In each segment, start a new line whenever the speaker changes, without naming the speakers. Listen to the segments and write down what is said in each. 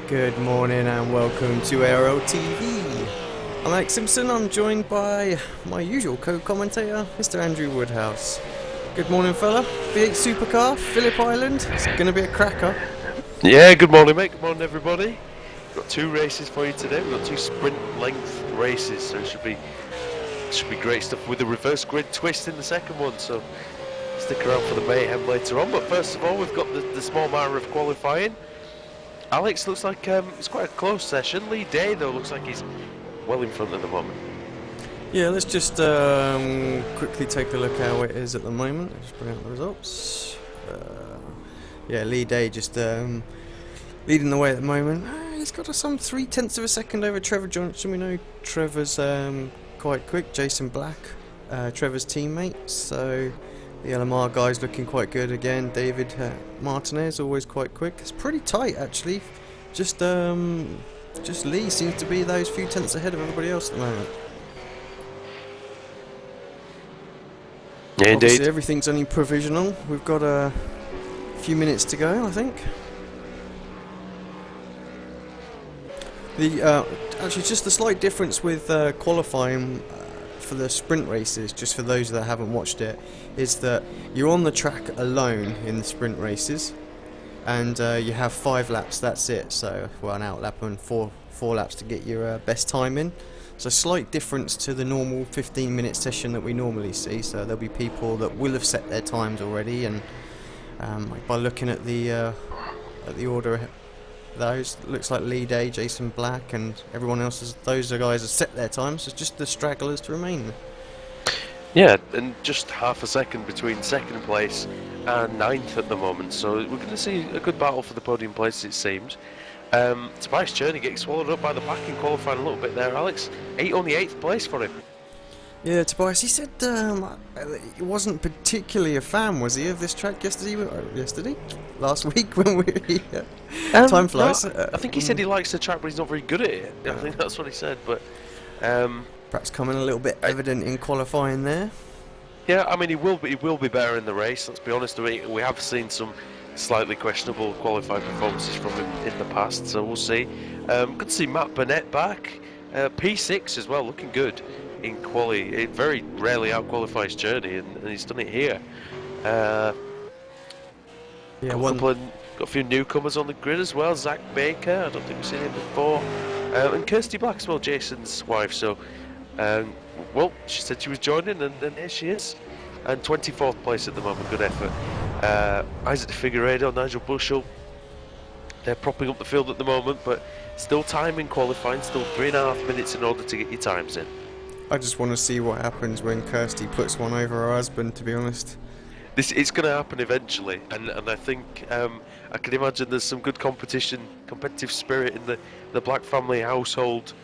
Good morning and welcome to ARL-TV. I'm Alex Simpson. I'm joined by my usual co-commentator, Mr. Andrew Woodhouse. Good morning, fella. V8 SuperCar, Phillip Island. It's going to be a cracker.
Yeah, good morning, mate. Good morning, everybody. We've got two races for you today. We've got two sprint length races, so it should be great stuff with a reverse grid twist in the second one. So stick around for the mayhem later on. But first of all, we've got the small matter of qualifying. Alex, looks like it's quite a close session. Lee Day, though, looks like he's well in front at the moment.
Yeah, let's just quickly take a look how it is at the moment. Let's bring out the results. Yeah, Lee Day just leading the way at the moment. He's got some 0.3 of a second over Trevor Johnson. We know Trevor's quite quick. Jason Black, Trevor's teammate. So the LMR guy's looking quite good again. David Martinez always quite quick. It's pretty tight actually. Just Lee seems to be those few tenths ahead of everybody else at the moment.
Yeah,
Obviously,
indeed.
everything's only provisional. We've got a few minutes to go, I think. Actually, just a slight difference with qualifying for the sprint races, just for those that haven't watched it, is that you're on the track alone in the sprint races, and you have 5 laps. That's it. So, well, an out lap and four laps to get your best time in. So, slight difference to the normal 15-minute session that we normally see. So there'll be people that will have set their times already, and by looking at the order. Those looks like Lee Day, Jason Black, and everyone else. Those guys have set their times. It's just the stragglers to remain.
Yeah, and just half a second between second place and 9th at the moment. So we're going to see a good battle for the podium place, it seems. Tobias Cherney getting swallowed up by the back in qualifying a little bit there, Alex. Only 8th place for him.
Yeah, Tobias, he said he wasn't particularly a fan, was he, of this track yesterday? Last week when we were here. Time flies.
No, I think he said he likes the track, but he's not very good at it. I think that's what he said, but
perhaps coming a little bit evident in qualifying there.
Yeah, I mean, he will be better in the race, let's be honest. We have seen some slightly questionable qualifying performances from him in the past, so we'll see. Good to see Matt Burnett back. P6 as well, looking good in quali. It very rarely out-qualifies Journey, and he's done it here.
Yeah,
got a few newcomers on the grid as well. Zach Baker, I don't think we've seen him before. And Kirsty Black as well, Jason's wife. So, well, she said she was joining, and here she is. And 24th place at the moment, good effort. Isaac Figueiredo, Nigel Bushell, they're propping up the field at the moment, but still time in qualifying, still 3.5 minutes in order to get your times in.
I just want to see what happens when Kirsty puts one over her husband, to be honest.
It's going to happen eventually, and I think I can imagine there's some good competitive spirit in the Black family household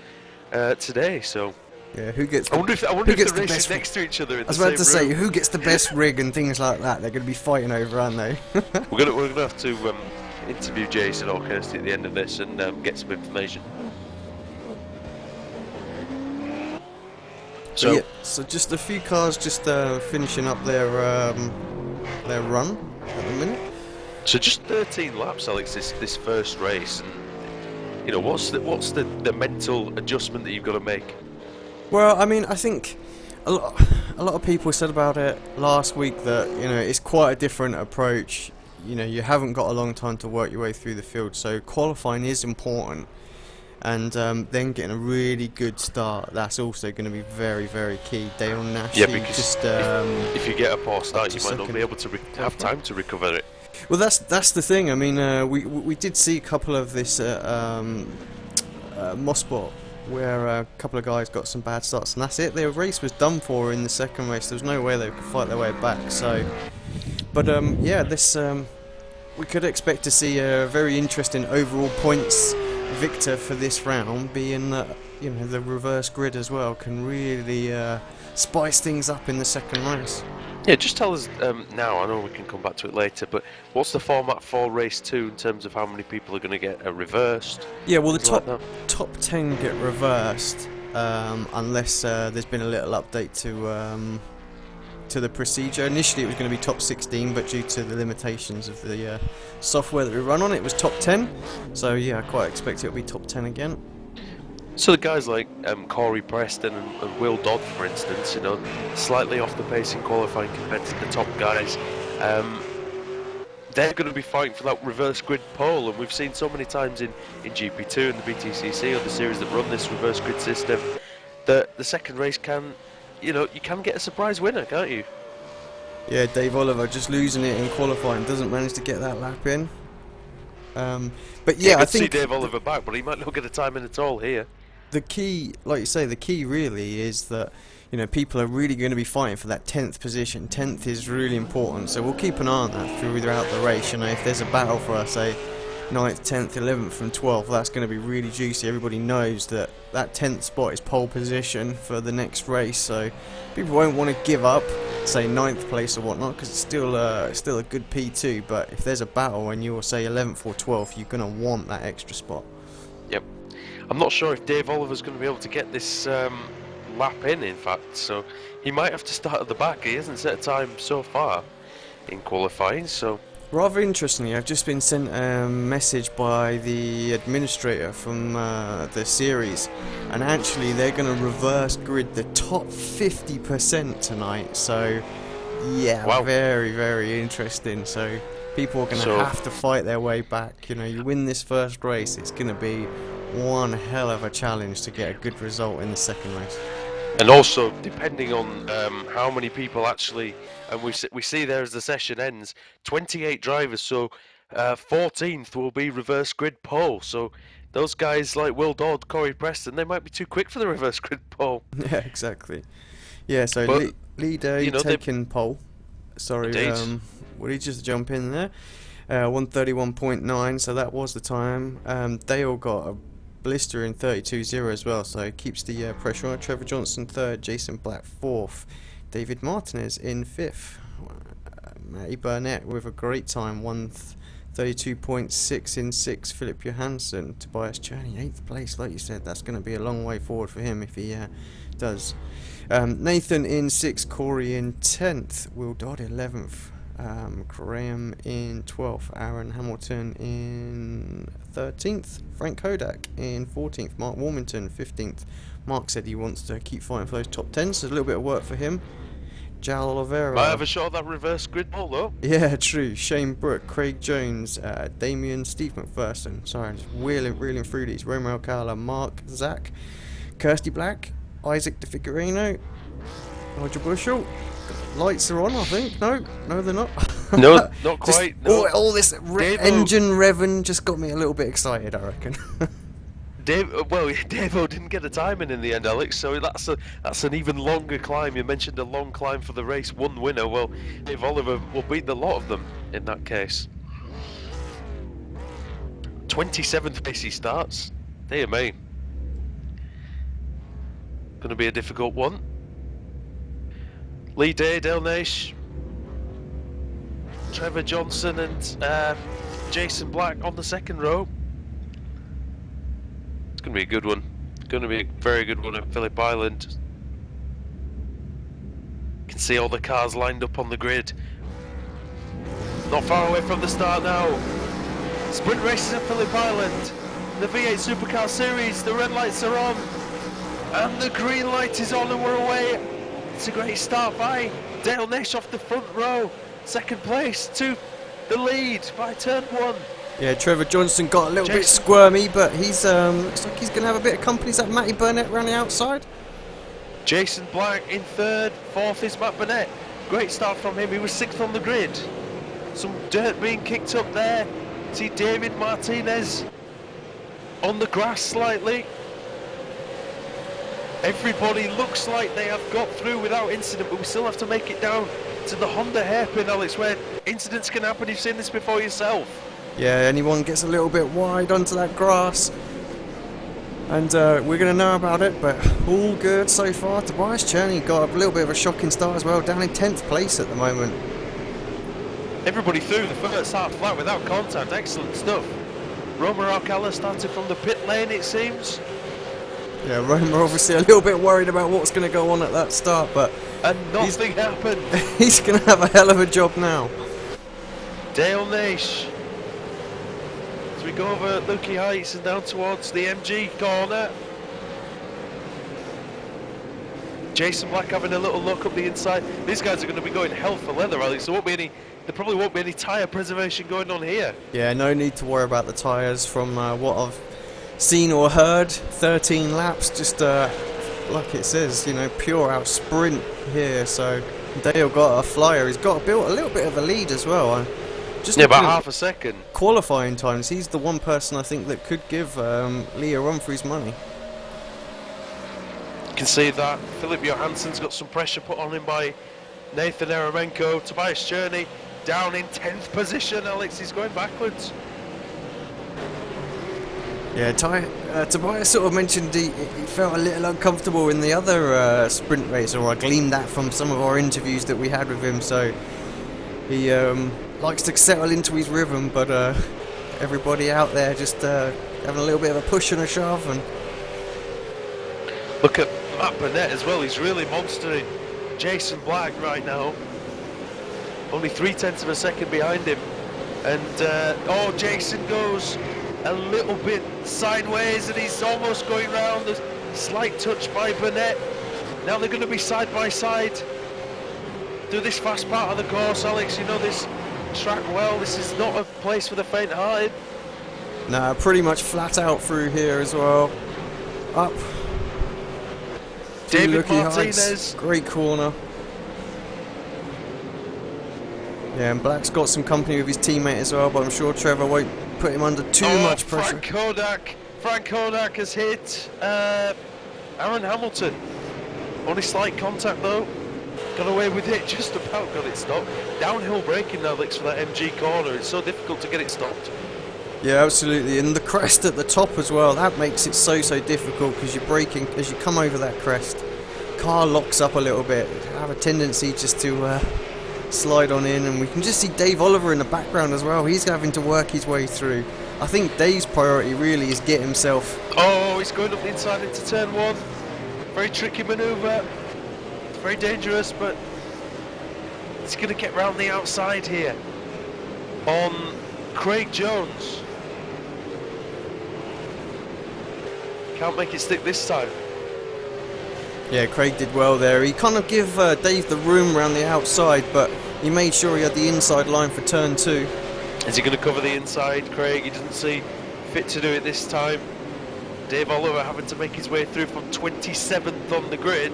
today. So
yeah, who gets?
I wonder if the races next to each other. I
was about to say, who gets the best rig and things like that? They're going to be fighting over, aren't they?
we're gonna have to interview Jason or Kirsty at the end of this and get some information. So,
yeah, so just a few cars just finishing up their run at the minute.
So just 13 laps, Alex, this first race, and you know what's the mental adjustment that you've got to make?
Well, I mean, I think a lot of people said about it last week that it's quite a different approach. You haven't got a long time to work your way through the field, so qualifying is important. And then getting a really good start, that's also going to be very, very key. Dale Nash,
yeah, because if you get a poor start, you might not be able to have time to recover it.
Well, that's the thing. I mean, we did see a couple of this Mosport, where a couple of guys got some bad starts, and that's it. Their race was done for in the second race. There was no way they could fight their way back. So, but yeah, this we could expect to see a very interesting overall points victor for this round, being that the reverse grid as well can really spice things up in the second race.
Yeah, just tell us now. I know we can come back to it later, but what's the format for race 2 in terms of how many people are going to get reversed?
Yeah, well, the top 10 get reversed unless there's been a little update to to the procedure. Initially it was going to be top 16, but due to the limitations of the software that we run on, it was top 10. So yeah, I quite expect it'll be top 10 again.
So the guys like Corey Preston and Will Dodd, for instance, you know, slightly off the pace in qualifying compared to the top guys. They're going to be fighting for that reverse grid pole, and we've seen so many times in GP2 and the BTCC, or the series that run this reverse grid system, that the second race can, you know, you can get a surprise winner, can't you?
Yeah, Dave Oliver just losing it in qualifying, doesn't manage to get that lap in. But yeah, I think
see Dave Oliver back, but he might not get a time in at all here.
The key, like you say, the key really is that, you know, people are really going to be fighting for that 10th position. 10th is really important, so we'll keep an eye on that throughout the race. You know, if there's a battle for, say, 9th, 10th, 11th and 12th, that's going to be really juicy. Everybody knows that that 10th spot is pole position for the next race, so people won't want to give up, say, 9th place or whatnot, because it's still a good P2, but if there's a battle and you're, say, 11th or 12th, you're going to want that extra spot.
Yep. I'm not sure if Dave Oliver's going to be able to get this lap in fact, so he might have to start at the back. He hasn't set a time so far in qualifying, so...
Rather interestingly, I've just been sent a message by the administrator from the series, and actually they're going to reverse grid the top 50% tonight, so yeah, wow. Very, very interesting. So people are going to have to fight their way back. You know, you win this first race, it's going to be one hell of a challenge to get a good result in the second race.
And also, depending on how many people actually, and we see there as the session ends, 28 drivers, so 14th will be reverse grid pole. So those guys like Will Dodd, Corey Preston, they might be too quick for the reverse grid pole.
Yeah, exactly. Yeah, so leader, you know, taking pole. Sorry, will he just jump in there? 131.9, so that was the time. They all got a blister in 32.0 as well, so it keeps the pressure on. Trevor Johnson 3rd, Jason Black 4th, David Martinez in 5th, Matty Burnett with a great time, 132.6 in 6th, Phillip Johansson, Tobias Cherney 8th place. Like you said, that's going to be a long way forward for him if he does. Nathan in 6th, Corey in 10th, Will Dodd 11th, Graham in 12th, Aaron Hamilton in 13th, Frank Kodak in 14th, Mark Warmington 15th. Mark said he wants to keep fighting for those top 10s, so there's a little bit of work for him. Jal Oliveira.
Might have a shot at that reverse grid ball though.
Yeah, true. Shane Brook, Craig Jones, Damien, Steve McPherson. Sorry, I'm just reeling through these. Romer Alcala, Mark, Zach, Kirsty Black, Isaac DeFigurino, Roger Bushell. Lights are on, I think. No, they're not.
No, not quite. No.
All this engine revving just got me a little bit excited, I reckon.
Davo didn't get a timing in the end, Alex, so that's an even longer climb. You mentioned a long climb for the race, one winner. Well, Dave Oliver will beat the lot of them in that case. 27th place he starts. Dear me. Going to be a difficult one. Lee Day, Dale Nash, Trevor Johnson and Jason Black on the second row. It's going to be a good one. It's going to be a very good one at Phillip Island. You can see all the cars lined up on the grid. Not far away from the start now. Sprint races at Phillip Island. The V8 SuperCar Series, the red lights are on. And the green light is on and we're away. It's a great start by Dale Nash off the front row. Second place to the lead by turn 1.
Yeah, Trevor Johnson got a little bit squirmy, but he's looks like he's going to have a bit of company. Is that Matty Burnett around the outside?
Jason Black in 3rd, 4th is Matt Burnett. Great start from him, he was 6th on the grid. Some dirt being kicked up there. See David Martinez on the grass slightly. Everybody looks like they have got through without incident, but we still have to make it down to the Honda hairpin, Alex, where incidents can happen. You've seen this before yourself.
Yeah, anyone gets a little bit wide onto that grass, and we're going to know about it, but all good so far. Tobias Cherney got a little bit of a shocking start as well, down in 10th place at the moment.
Everybody through the first half flat without contact, excellent stuff. Romer Alcala started from the pit lane, it seems.
Yeah, Romer obviously a little bit worried about what's going to go on at that start, but
And nothing happened.
He's going to have a hell of a job now.
Dale Nash. As we go over Lukey Heights and down towards the MG corner. Jason Black having a little look up the inside. These guys are going to be going hell for leather, Alex. There probably won't be any tyre preservation going on here.
Yeah, no need to worry about the tyres from what I've seen or heard. 13 laps, just like it says, you know, pure out sprint here. So Dale got a flyer. He's got built a little bit of a lead as well. Just
yeah, about half a second.
Qualifying times, he's the one person I think that could give Lee a run for his money.
You can see that Phillip Johansson's got some pressure put on him by Nathan Eremenko. Tobias Journey down in 10th position. Alex is going backwards.
Yeah, Tobias sort of mentioned he felt a little uncomfortable in the other sprint race, or I gleaned that from some of our interviews that we had with him. So he likes to settle into his rhythm, but everybody out there just having a little bit of a push and a shove. And
look at Matt Burnett as well. He's really monstering Jason Black right now. Only 0.3 of a second behind him. And oh, Jason goes a little bit sideways and he's almost going round. There's a slight touch by Burnett. Now they're going to be side by side through this fast part of the course. Alex, you know this track well. This is not a place for the faint-hearted.
Nah, pretty much flat out through here as well. Up.
David
Lukey
Martinez.
Heights, great corner. Yeah, and Black's got some company with his teammate as well, but I'm sure Trevor won't put him under too much pressure.
Frank Kodak has hit Aaron Hamilton. Only slight contact though. Got away with it, just about got it stopped. Downhill braking now, Alex, for that MG corner. It's so difficult to get it stopped.
Yeah, absolutely. And the crest at the top as well, that makes it so difficult, because you're braking as you come over that crest. Car locks up a little bit. You have a tendency just to slide on in, and we can just see Dave Oliver in the background as well. He's having to work his way through. I think Dave's priority really is get himself...
Oh, he's going up the inside into turn one. Very tricky manoeuvre. It's very dangerous, but he's going to get round the outside here on Craig Jones. Can't make it stick this time.
Yeah, Craig did well there. He kind of gave Dave the room around the outside, but he made sure he had the inside line for turn two.
Is he going to cover the inside, Craig? He doesn't see fit to do it this time. Dave Oliver having to make his way through from 27th on the grid.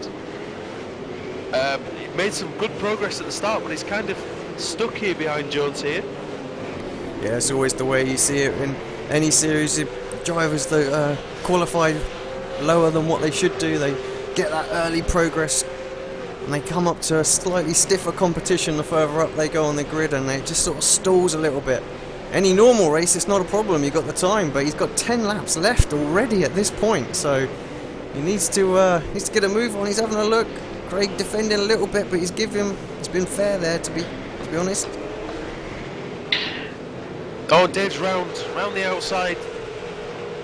He made some good progress at the start, but he's kind of stuck here behind Jones here.
Yeah, it's always the way you see it in any series. The drivers that qualify lower than what they should do, they get that early progress and they come up to a slightly stiffer competition the further up they go on the grid, and they just sort of stalls a little bit. Any normal race, it's not a problem, you've got the time, but he's got 10 laps left already at this point, so he needs to get a move on. He's having a look. Craig defending a little bit, but it's been fair there, to be honest.
Oh, Dave's round the outside.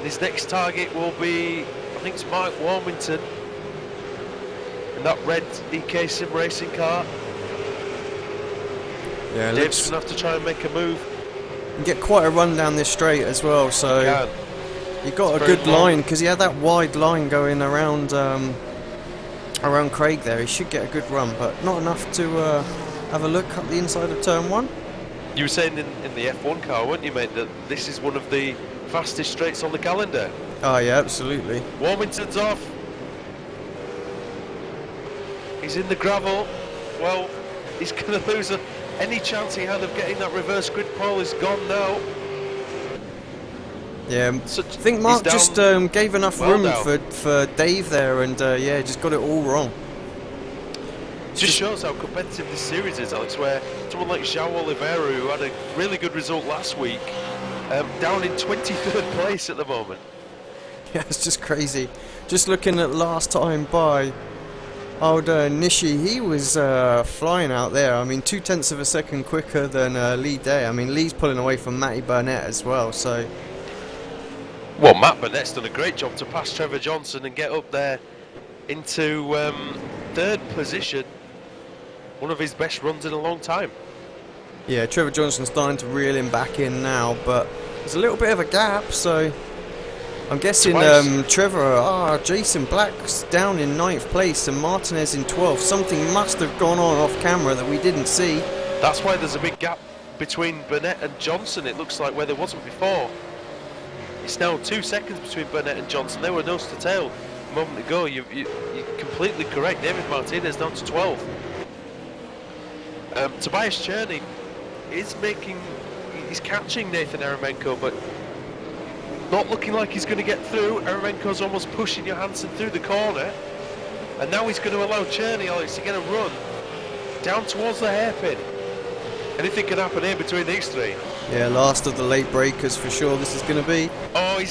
His next target will be, I think it's Mark Warmington in that red EK Sim racing car.
Yeah,
Dave's going to have to try and make a move.
You get quite a run down this straight as well, so he got a good line, because he had that wide line going around around Craig there. He should get a good run, but not enough to have a look up the inside of turn one.
You were saying in the F1 car, weren't you, mate, that this is one of the fastest straights on the calendar?
Oh yeah, absolutely.
Warmington's off. He's in the gravel. Well, he's going to lose any chance he had of getting that reverse grid pole is gone now.
Yeah, I think Mark just gave enough room for Dave there, and yeah, just got it all wrong.
Just shows how competitive this series is, Alex, where someone like João Oliveira, who had a really good result last week, down in 23rd place at the moment.
Yeah, it's just crazy. Just looking at last time by old Nishi, he was flying out there. I mean, 0.2 of a second quicker than Lee Day. I mean, Lee's pulling away from Matty Burnett as well, so...
Well, Matt Burnett's done a great job to pass Trevor Johnson and get up there into third position. one of his best runs in a long time.
Yeah, Trevor Johnson's starting to reel him back in now, but there's a little bit of a gap, so I'm guessing Jason Black's down in 9th place and Martinez in 12th. Something must have gone on off camera that we didn't see.
That's why there's a big gap between Burnett and Johnson, it looks like, where there wasn't before. It's now 2 seconds between Burnett and Johnson. They were nose to tail a moment ago. You're completely correct. David Martinez down to 12th. Tobias Cherney is he's catching Nathan Eremenko, but not looking like he's going to get through. Eremenko's almost pushing Johansson through the corner, and now he's going to allow Cherney, Alex, to get a run down towards the hairpin. Anything can happen here between these three.
Yeah, last of the late breakers for sure this is going to be.
Oh,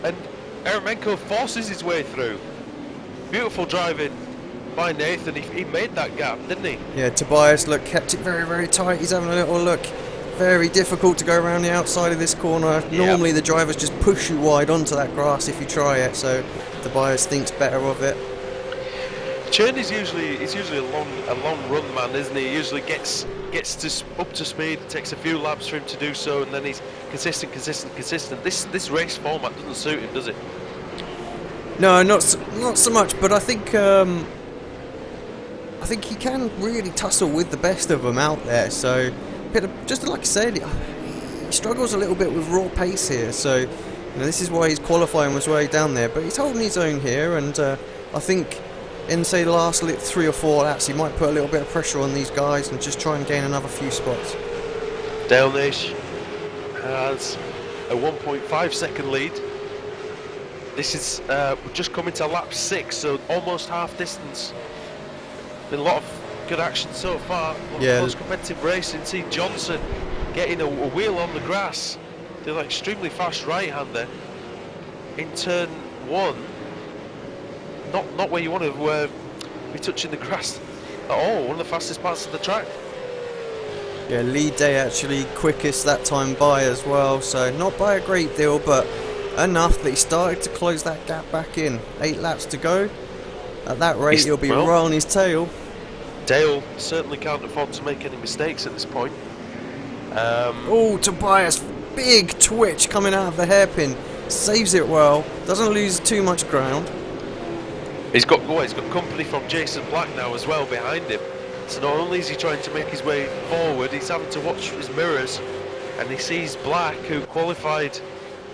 and Eremenko forces his way through. Beautiful driving by Nathan. He made that gap, didn't he?
Yeah, Tobias, look, kept it very, very tight. He's having a little look. Very difficult to go around the outside of this corner.
Yeah.
Normally the drivers just push you wide onto that grass if you try it, so Tobias thinks better of it.
Cherney's usually a long run man, isn't he? He usually gets up to speed. It takes a few laps for him to do so, and then he's consistent. This race format doesn't suit him, does it?
No, not so much. But I think he can really tussle with the best of them out there. So, just like I said, he struggles a little bit with raw pace here. So, this is why his qualifying was way down there. But he's holding his own here, and I think in, say, the last 3 or 4 laps, he might put a little bit of pressure on these guys and just try and gain another few spots.
Dale-Nish has a 1.5 second lead. This is just coming to lap 6, so almost half distance. Been a lot of good action so far.
Yeah.
Close competitive racing. See Johnson getting a wheel on the grass. They're like extremely fast right-hander in turn 1. Not where you want to be touching the grass at all. One of the fastest parts of the track.
Yeah, lead day actually quickest that time by as well, so not by a great deal, but enough that he started to close that gap back in. 8 laps to go. At that rate, he'll be right on his tail.
Dale certainly can't afford to make any mistakes at this point.
Oh, Tobias, big twitch coming out of the hairpin. Saves it well, doesn't lose too much ground.
He's got company from Jason Black now as well behind him. So not only is he trying to make his way forward, he's having to watch his mirrors, and he sees Black, who qualified,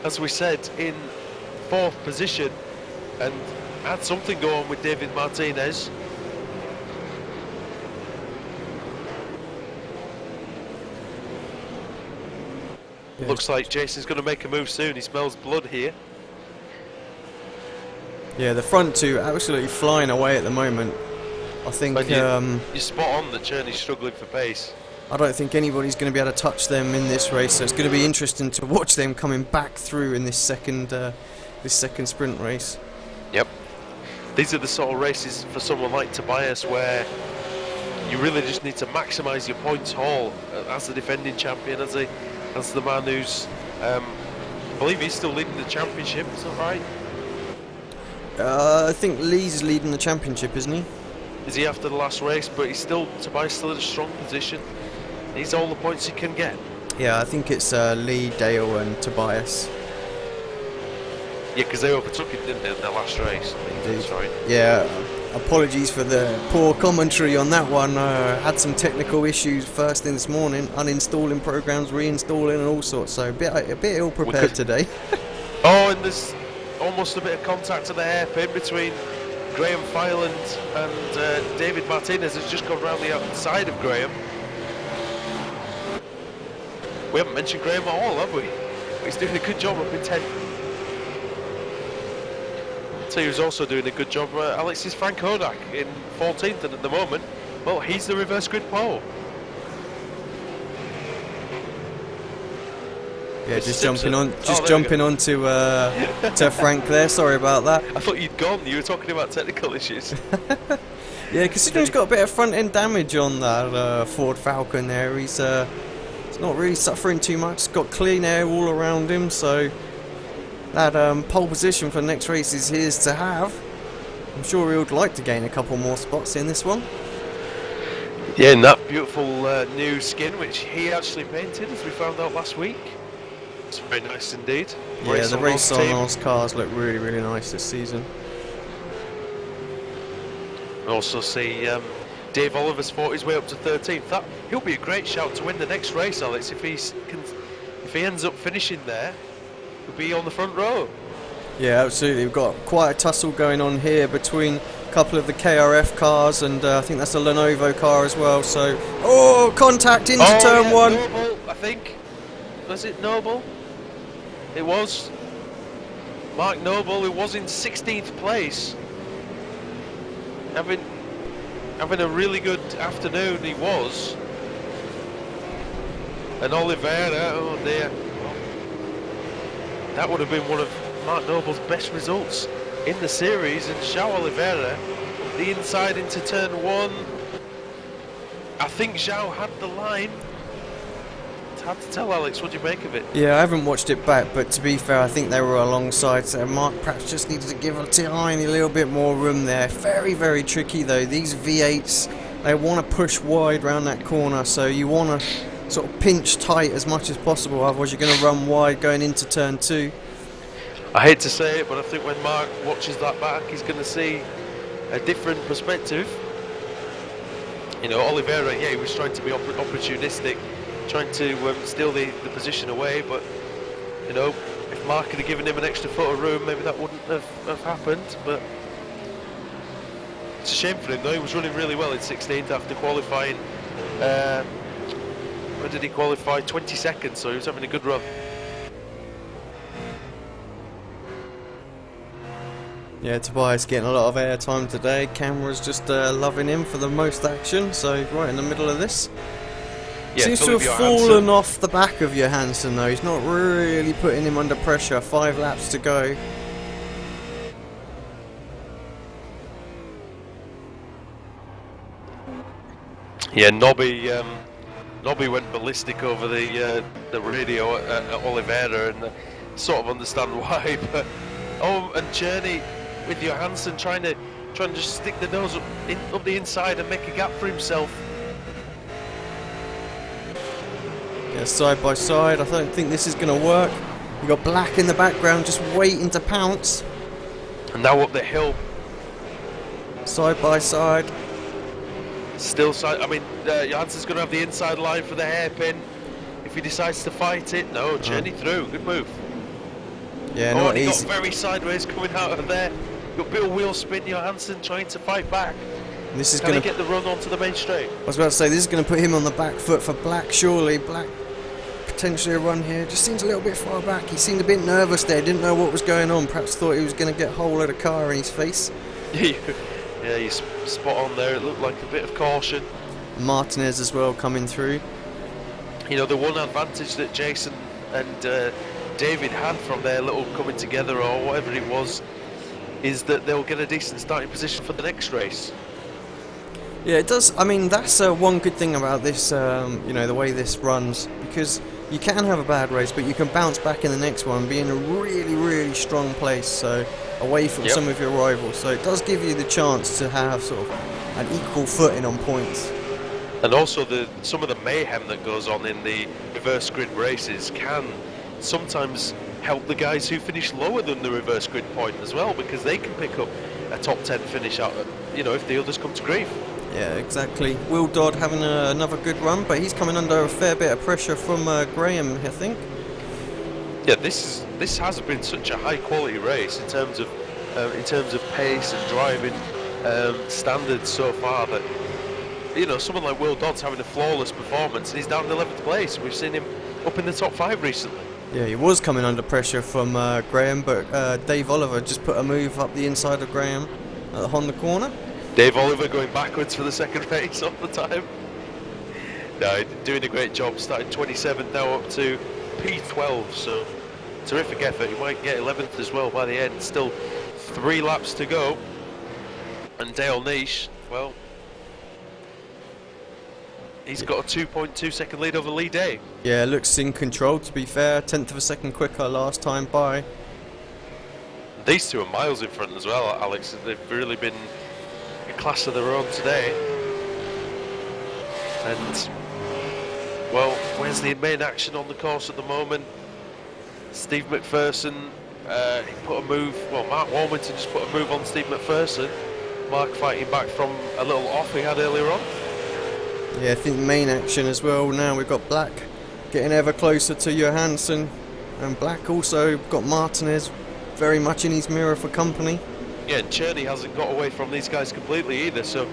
as we said, in 4th position, and had something going with David Martinez.
Yeah.
Looks like Jason's going to make a move soon. He smells blood here.
Yeah, the front two absolutely flying away at the moment. I think
you're spot on that Cherney's struggling for pace.
I don't think anybody's going to be able to touch them in this race, so it's going to be interesting to watch them coming back through in this second sprint race.
Yep. These are the sort of races for someone like Tobias where you really just need to maximise your points haul as the defending champion, as the man who's, I believe he's still leading the championship, is that right?
I think Lee's leading the championship, isn't he?
Is he after the last race? But Tobias still in a strong position. He's all the points he can get.
Yeah, I think it's Lee, Dale and Tobias.
Yeah, because they overtook him, didn't they, in their last race? That's right.
Yeah, apologies for the poor commentary on that one. Had some technical issues first thing this morning, uninstalling programs, reinstalling and all sorts, so a bit ill prepared today.
Oh, and there's almost a bit of contact at the hairpin between Graham Filand and David Martinez has just gone round the outside of Graham. We haven't mentioned Graham at all, have we? He's doing a good job up in 10th. So he was also doing a good job. Alex is Frank Hodak in 14th, and at the moment, well, he's the reverse grid pole.
Yeah, just
Simpson.
jumping onto to Frank there. Sorry about that.
I thought you'd gone. You were talking about technical issues.
Yeah, considering he's got a bit of front end damage on that Ford Falcon there, he's not really suffering too much. He's got clean air all around him, so that pole position for the next race is his to have. I'm sure he would like to gain a couple more spots in this one.
Yeah, and that beautiful new skin, which he actually painted, as we found out last week. It's very nice indeed.
Yeah, the race on
team.
those cars look really, really nice this season.
We also see Dave Oliver's fought his way up to 13th. He'll be a great shout to win the next race, Alex. If he ends up finishing there, he'll be on the front row.
Yeah, absolutely. We've got quite a tussle going on here between a couple of the KRF cars, and I think that's a Lenovo car as well. So, oh, contact into turn one.
Noble, I think. Was it Noble? It was. Mark Noble, who was in 16th place. Having a really good afternoon, he was. And Oliveira, oh dear. That would have been one of Mark Noble's best results in the series, and João Oliveira, the inside into turn one. I think João had the line. It's hard to tell, Alex, what do you make of it?
Yeah, I haven't watched it back, but to be fair, I think they were alongside, so Mark perhaps just needed to give a tiny little bit more room there. Very, very tricky though. These V8s, they want to push wide around that corner, so you want to sort of pinch tight as much as possible, otherwise you're going to run wide going into turn two.
I hate to say it, but I think when Mark watches that back, he's going to see a different perspective. You know, Oliveira, yeah, he was trying to be opportunistic, trying to steal the position away, but, you know, if Mark had given him an extra foot of room, maybe that wouldn't have happened, but it's a shame for him, though. He was running really well in 16th after qualifying, when did he qualify? 22nd, so he was having a good run.
Yeah, Tobias getting a lot of airtime today. Camera's just loving him for the most action, so right in the middle of this.
Yeah,
seems to have fallen off the back of Johansson though. He's not really putting him under pressure. 5 laps to go.
Yeah, Nobby went ballistic over the radio at Oliveira, and sort of understand why. But and Journey with Johansson trying to just stick the nose up the inside and make a gap for himself.
Yeah, side by side. I don't think this is going to work. You got Black in the background, just waiting to pounce.
And now up the hill.
Side by side.
Still side. I mean, Johansson's going to have the inside line for the hairpin. If he decides to fight it, no, Journey through. Good move.
Yeah,
not
not
easy.
easy.
Got very sideways coming out of there. Got a bit of wheel spin. Johansson trying to fight back.
This is
Can
going
he get the run onto the main straight?
I was about to say, this is going to put him on the back foot for Black, surely. Black, potentially a run here. Just seems a little bit far back. He seemed a bit nervous there, didn't know what was going on. Perhaps thought he was going to get a whole load of car in his face.
Yeah, you spot on there. It looked like a bit of caution.
Martinez as well coming through.
You know, the one advantage that Jason and David had from their little coming together or whatever it was is that they'll get a decent starting position for the next race.
Yeah, it does. I mean, that's one good thing about this, you know, the way this runs, because you can have a bad race, but you can bounce back in the next one and be in a really, really strong place, so away from some of your rivals. So it does give you the chance to have sort of an equal footing on points.
And also some of the mayhem that goes on in the reverse grid races can sometimes help the guys who finish lower than the reverse grid point as well, because they can pick up a top 10 finish out, you know, if the others come to grief.
Yeah, exactly. Will Dodd having another good run, but he's coming under a fair bit of pressure from Graham, I think.
Yeah, this has been such a high quality race in terms of pace and driving standards so far that, you know, someone like Will Dodd's having a flawless performance and he's down in 11th place. We've seen him up in the top 5 recently.
Yeah, he was coming under pressure from Graham, but Dave Oliver just put a move up the inside of Graham at the Honda corner.
Dave Oliver going backwards for the second race all the time. No, doing a great job, starting 27th now up to P12, so terrific effort. He might get 11th as well by the end. Still 3 laps to go. And Dale Niche, well, he's got a 2.2 second lead over Lee Day.
Yeah, looks in control, to be fair. 1/10 of a second quicker last time by.
These two are miles in front as well, Alex. They've really been a class of their own today. And, well, where's the main action on the course at the moment? Steve McPherson, he put a move, well, Mark Warmington just put a move on Steve McPherson. Mark fighting back from a little off he had earlier on.
Yeah, I think main action as well. Now we've got Black getting ever closer to Johansson, and Black also got Martinez very much in his mirror for company.
Yeah, and Cherney hasn't got away from these guys completely either, so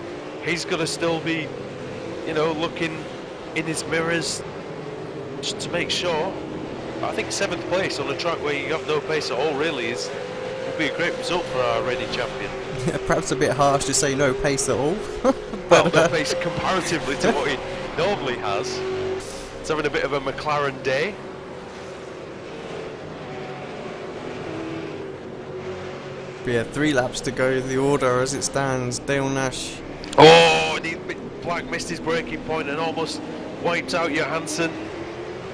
he's going to still be, you know, looking in his mirrors just to make sure. I think 7th place on a track where you got no pace at all really would be a great result for our reigning champion.
Yeah, perhaps a bit harsh to say no pace at all.
Well, no pace comparatively to what he normally has. He's having a bit of a McLaren day.
But yeah, 3 laps to go. The order as it stands: Dale Nash.
Oh, and Black missed his braking point and almost wiped out Johansson.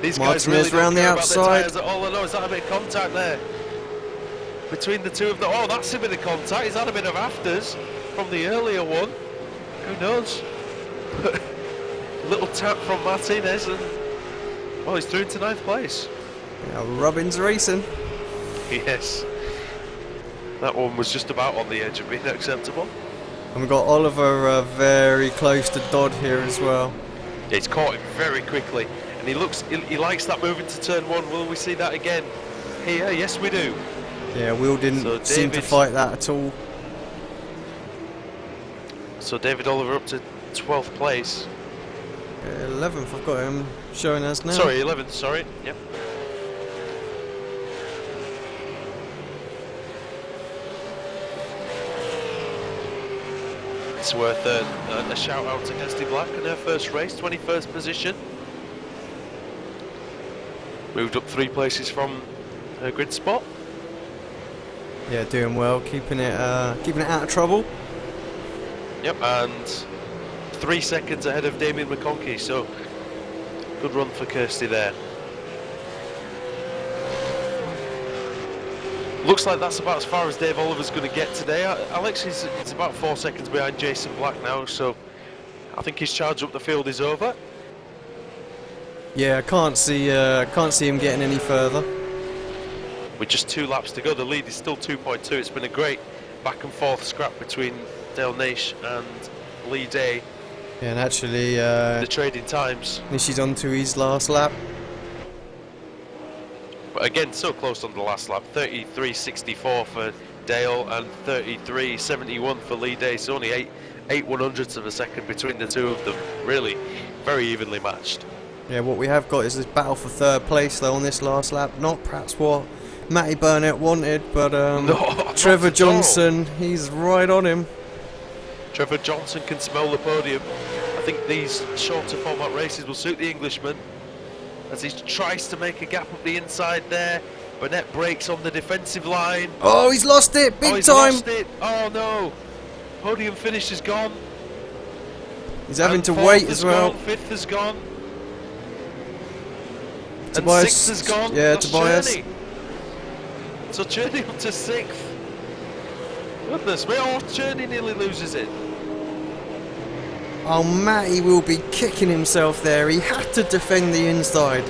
These guys really don't care about their tyres at all. I know, is that a bit of contact there between the two of them? Oh, that's a bit of contact. He's had a bit of afters from the earlier one. Who knows? Little tap from Martinez, and well, he's through to 9th place.
Yeah, Robbins racing.
Yes, that one was just about on the edge of being acceptable.
And we've got Oliver very close to Dodd here as well.
Yeah, he's caught him very quickly, and he likes that move into turn 1. Will we see that again here? Yes, we do.
Yeah, Will didn't seem to fight that at all.
So David Oliver up to 12th place.
11th, I've got him showing us now.
Sorry, 11th, sorry, yep. It's worth a shout out to Kirsty Black in her first race, 21st position. Moved up 3 places from her grid spot.
Yeah, doing well, keeping it out of trouble.
Yep, and 3 seconds ahead of Damien McConkey, so good run for Kirsty there. Looks like that's about as far as Dave Oliver's going to get today. Alex is about 4 seconds behind Jason Black now, so I think his charge up the field is over.
Yeah, I can't see him getting any further.
With just 2 laps to go, the lead is still 2.2. It's been a great back and forth scrap between Dale Nash and Lee Day.
Yeah, and actually,
the trading times.
Nishi's on to his last lap.
But again, so close on the last lap. 33.64 for Dale and 33.71 for Lee Day. So only 8 100ths of a second between the two of them. Really, very evenly matched.
Yeah, what we have got is this battle for 3rd place though on this last lap. Not perhaps what Matty Burnett wanted, but
no,
Trevor Johnson, he's right on him.
Trevor Johnson can smell the podium. I think these shorter format races will suit the Englishman as he tries to make a gap up the inside there. Burnett breaks on the defensive line.
Oh, he's lost it, big time.
Lost it. Oh no, podium finish is gone.
He's having to wait as well.
5th has gone.
Tobias,
and 6th has gone.
Yeah,
That's
Tobias.
Cherney. So Cherney up to 6th. Goodness me, oh, Cherney nearly loses it.
Oh, Matty will be kicking himself there. He had to defend the inside.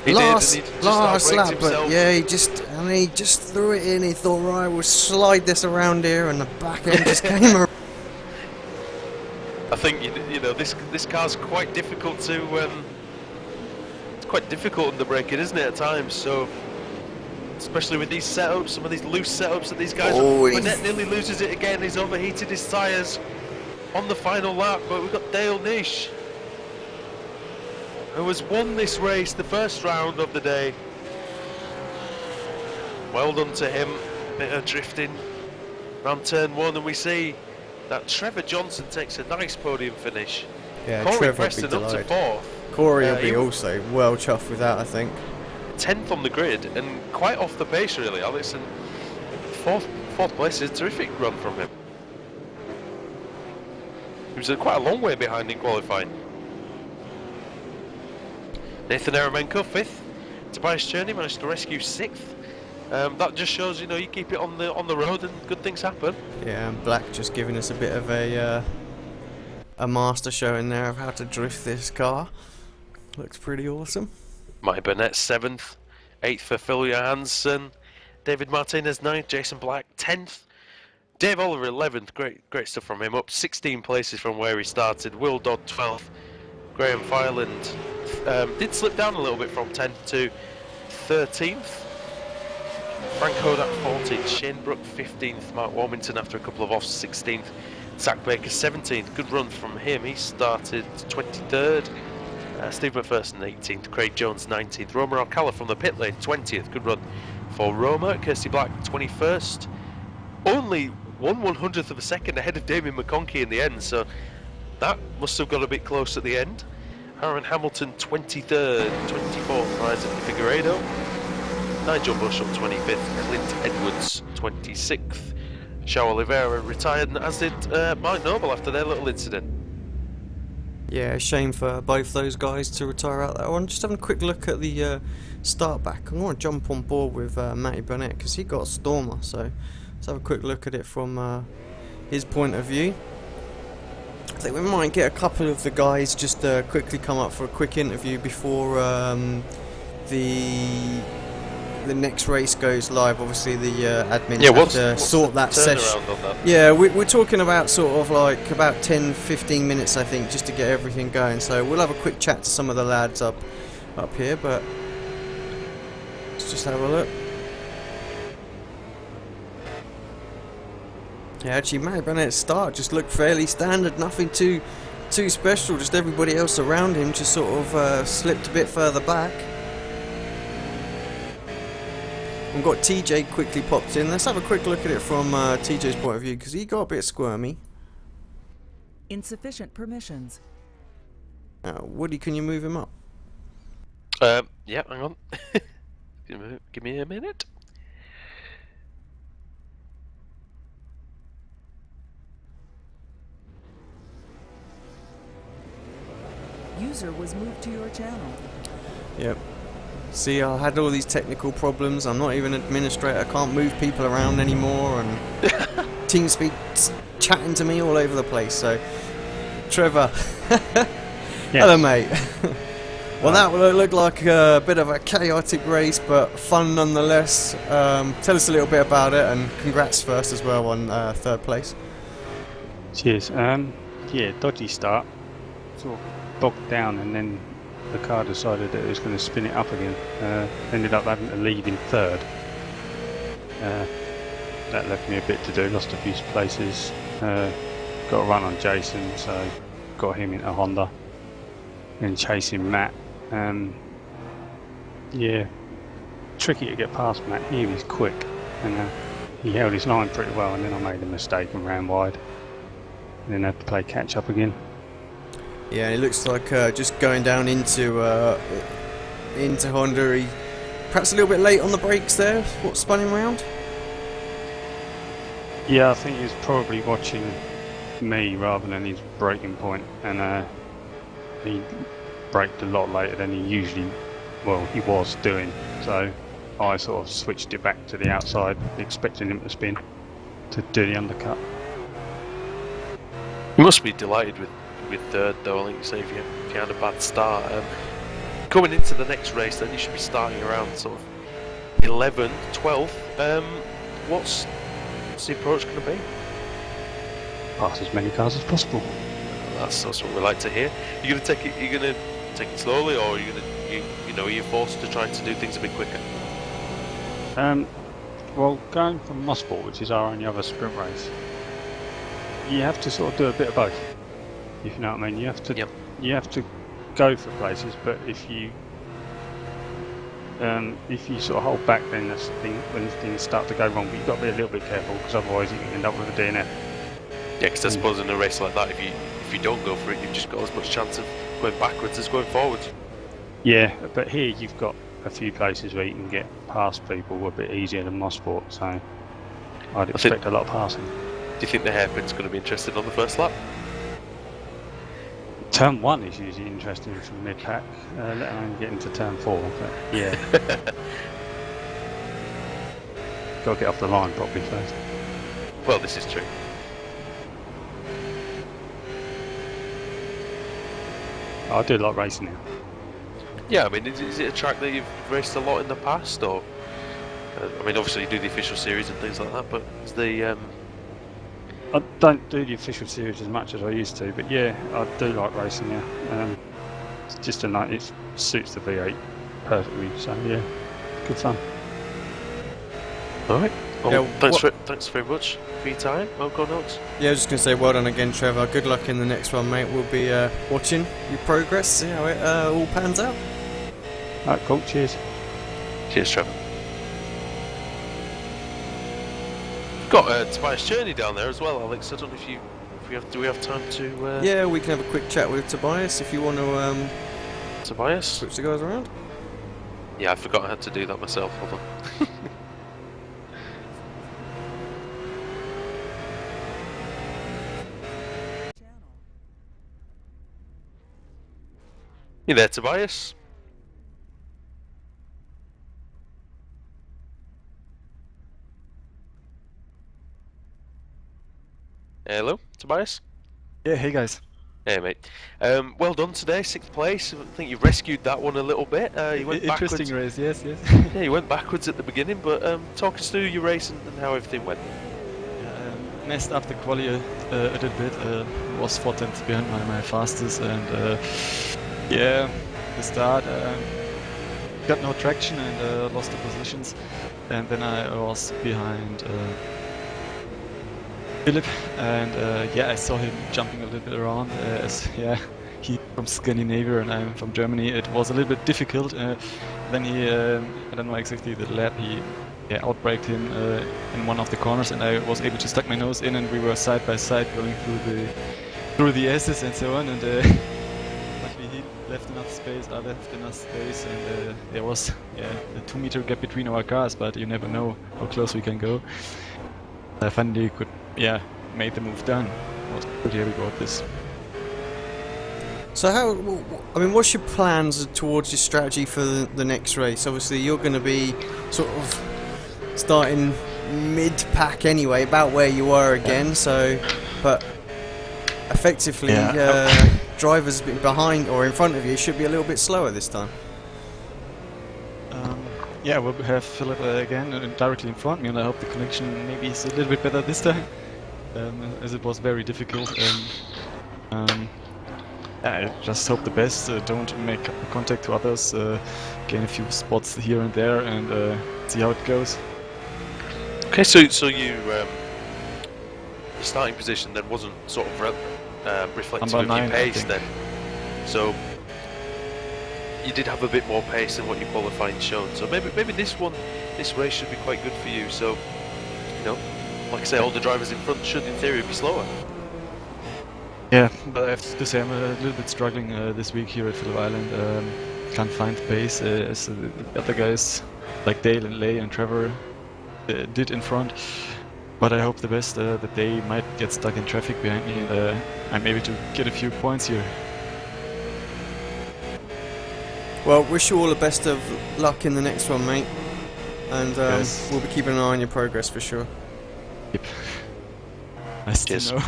He
last lap,
himself.
but yeah, he just threw it in. He thought, right, we'll slide this around here, and the back end just came around.
I think you know this car's quite difficult to. It's quite difficult in the braking, isn't it, at times? So, especially with these setups, some of these loose setups that these guys. Burnett nearly loses it again. He's overheated his tyres on the final lap, but we've got Dale Nash, who has won this race, the first round of the day. Well done to him. Bit of drifting around turn 1, and we see that Trevor Johnson takes a nice podium finish.
Yeah,
Corey
Trevor
Preston
will be
up to 4th.
Corey will be also well chuffed with that, I think.
10th on the grid and quite off the pace, really, Alex. And fourth place is a terrific run from him. He was quite a long way behind in qualifying. Nathan Eremenko 5th. Tobias Cherney managed to rescue 6th. That just shows, you keep it on the road and good things happen.
Yeah, and Black just giving us a bit of a a master show in there of how to drift this car. Looks pretty awesome.
Mike Burnett 7th, 8th for Phil Johansson, David Martinez 9th, Jason Black 10th, Dave Oliver 11th, great stuff from him, up 16 places from where he started. Will Dodd 12th, Graham Fireland did slip down a little bit from 10th to 13th. Frank Hodak 14th, Shane Brook 15th, Mark Warmington after a couple of offs 16th, Zach Baker 17th, good run from him, he started 23rd, Steve McPherson 18th, Craig Jones 19th, Roma Alcala from the pit lane 20th, good run for Roma, Kirsty Black 21st, only 1/100th of a second ahead of Damien McConkey in the end, so that must have got a bit close at the end. Aaron Hamilton 23rd, 24th, Isaac Figueiredo, Nigel Bush on 25th, Clint Edwards 26th, Shao Oliveira retired, as did Mike Noble after their little incident.
Yeah, shame for both those guys to retire out that one. Just having a quick look at the start back. I'm going to jump on board with Matty Burnett because he got a Stormer, so let's have a quick look at it from his point of view. I think we might get a couple of the guys just quickly come up for a quick interview before the next race goes live. Obviously the admins have to sort that session. Yeah, we're talking about sort of like about 10-15 minutes I think just to get everything going, so we'll have a quick chat to some of the lads up here, but let's just have a look. Yeah, actually Matty Burnett's start just looked fairly standard, nothing too special, just everybody else around him just sort of slipped a bit further back. We've got TJ quickly popped in. Let's have a quick look at it from TJ's point of view because he got a bit squirmy.
Insufficient permissions.
Woody, can you move him up?
Yeah, hang on. Give me a minute.
User was moved to your channel.
Yep. See, I had all these technical problems. I'm not even an administrator. I can't move people around anymore, and TeamSpeak chatting to me all over the place. So, Trevor, hello, mate. Well, that looked like a bit of a chaotic race, but fun nonetheless. Tell us a little bit about it, and congrats first as well on 3rd place.
Cheers. Yeah, dodgy start. Sort of bogged down, and then the car decided that it was going to spin it up again. Ended up having to leave in 3rd. That left me a bit to do, lost a few places. Got a run on Jason, so got him into Honda. Then chasing Matt. Yeah, tricky to get past Matt. He was quick, and he held his line pretty well, and then I made a mistake and ran wide. And then had to play catch up again.
Yeah, it looks like just going down into Honda. He perhaps a little bit late on the brakes there. What spun him round?
Yeah, I think he was probably watching me rather than his braking point, and he braked a lot later than he usually, well, he was doing. So I sort of switched it back to the outside, expecting him to spin to do the undercut.
You must be delighted with 3rd though. I think you say if you had a bad start, coming into the next race, then you should be starting around sort of 11th, 12th. What's the approach going to be?
Pass as many cars as possible.
That's what we like to hear. You're going to take it. You're going to take it slowly, or are you going to, are you forced to try to do things a bit quicker?
Well, going from Mosport, which is our only other sprint race, you have to sort of do a bit of both. If you know what I mean, you have to go for places, but if you sort of hold back, then that's the thing, when things start to go wrong. But you've got to be a little bit careful, because otherwise you can end up with a DNF.
Yeah, because I suppose in a race like that, if you don't go for it, you've just got as much chance of going backwards as going forwards.
Yeah, but here you've got a few places where you can get past people a bit easier than Mosport, so I'd expect a lot of passing.
Do you think the hairpin's going to be interested on the first lap?
Turn 1 is usually interesting from mid-pack, let alone get into turn 4, but yeah. Got to get off the line properly first.
Well, this is true.
I do like racing now.
Yeah, I mean, is it a track that you've raced a lot in the past, or? I mean, obviously you do the official series and things like that, but is the
I don't do the official series as much as I used to, but yeah, I do like racing now. It's just it suits the V8 perfectly, so yeah, good fun.
all right? Well,
Yeah,
thanks very much for your time. Well gone, Alex.
Yeah, I was just going to say well done again, Trevor. Good luck in the next one, mate. We'll be watching your progress, see how it all pans out.
Alright, cool, cheers.
Cheers, Trevor. Got Tobias Journey down there as well, Alex. I don't know if do we have time to?
Yeah, we can have a quick chat with Tobias if you want to
Tobias.
switch the guys around.
Yeah, I forgot I had to do that myself. Hold on. You there, Tobias? Hello, Tobias?
Yeah, hey guys.
Hey, mate. Well done today, 6th place. I think you rescued that one a little bit. You went
Interesting
backwards.
race, yes, yes.
Yeah, you went backwards at the beginning, but talk us through your race and how everything went.
Messed up the quali a little bit. Was 4 tenths behind my fastest, and yeah, the start got no traction and lost the positions. And then I was behind Phillip, and yeah, I saw him jumping a little bit around. As yeah, he's from Scandinavia and I'm from Germany. It was a little bit difficult. Then he, I don't know exactly the lap. He outbraked him in one of the corners, and I was able to stuck my nose in, and we were side by side going through the S's and so on. And luckily he left enough space. I left enough space, and there was a 2-meter gap between our cars. But you never know how close we can go. I finally could made the move done. I was pretty happy about this.
So I mean, what's your plans towards your strategy for the next race? Obviously, you're going to be sort of starting mid-pack anyway, about where you were again. So, but effectively, drivers behind or in front of you should be a little bit slower this time.
Yeah, we'll have Phillip again directly in front of me, and I hope the connection maybe is a little bit better this time, as it was very difficult. I just hope the best. Don't make contact to others. Gain a few spots here and there, and see how it goes.
Okay, so you your starting position then wasn't sort of reflective of your pace then. So you did have a bit more pace than what your qualifying showed. So maybe this race should be quite good for you. So like I say, all the drivers in front should in theory be slower.
Yeah, but I have to say I'm a little bit struggling this week here at Phillip Island. Can't find pace as the other guys like Dale and Lay and Trevor did in front. But I hope the best that they might get stuck in traffic behind me, and I'm able to get a few points here.
Well, wish you all the best of luck in the next one, mate. And
Yes.
we'll be keeping an eye on your progress for sure.
Yep. Nice to
Cheers.
know.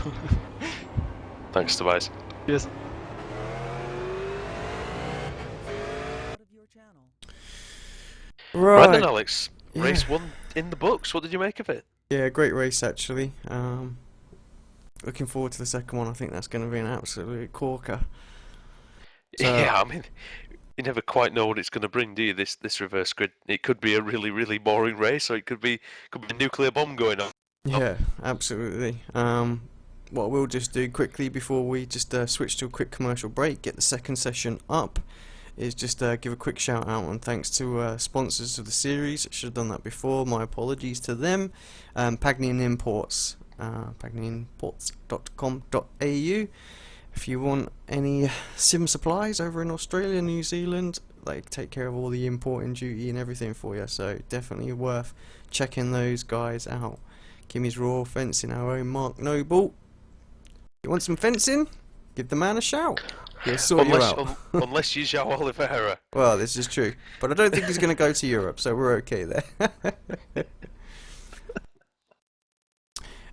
Thanks, Tobias.
Cheers.
Out of your channel.
Right then, Alex.
Yeah.
Race 1 in the books. What did you make of it?
Yeah, great race actually. Looking forward to the second one. I think that's going to be an absolute corker. So,
Yeah, I mean, you never quite know what it's going to bring, do you? This reverse grid. It could be a really, really boring race, or it could be a nuclear bomb going on.
yeah, absolutely. What we'll just do quickly before we just switch to a quick commercial break, get the second session up, is just give a quick shout out and thanks to sponsors of the series. I should have done that before. My apologies to them. Pagnian Imports, pagnianimports.com.au. If you want any sim supplies over in Australia, New Zealand, they take care of all the importing duty and everything for you. So definitely worth checking those guys out. Kimmy's Raw Fencing, our own Mark Noble. You want some fencing? Give the man a shout. He'll sort you out.
Unless you João Oliveira.
Well, this is true. But I don't think he's going to go to Europe, so we're okay there.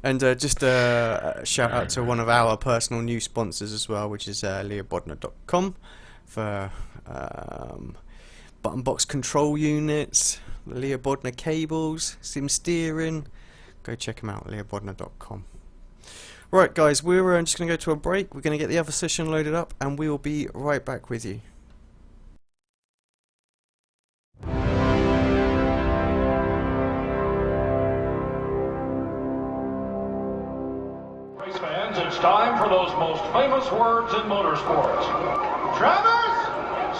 And just a shout out to one of our personal new sponsors as well, which is leahbodner.com for button box control units, Leah Bodner cables, sim steering. Go check them out, leahbodner.com. Right guys, we're just going to go to a break. We're going to get the other session loaded up and we will be right back with you.
Race fans, it's time for those most famous words in motorsports. Drivers,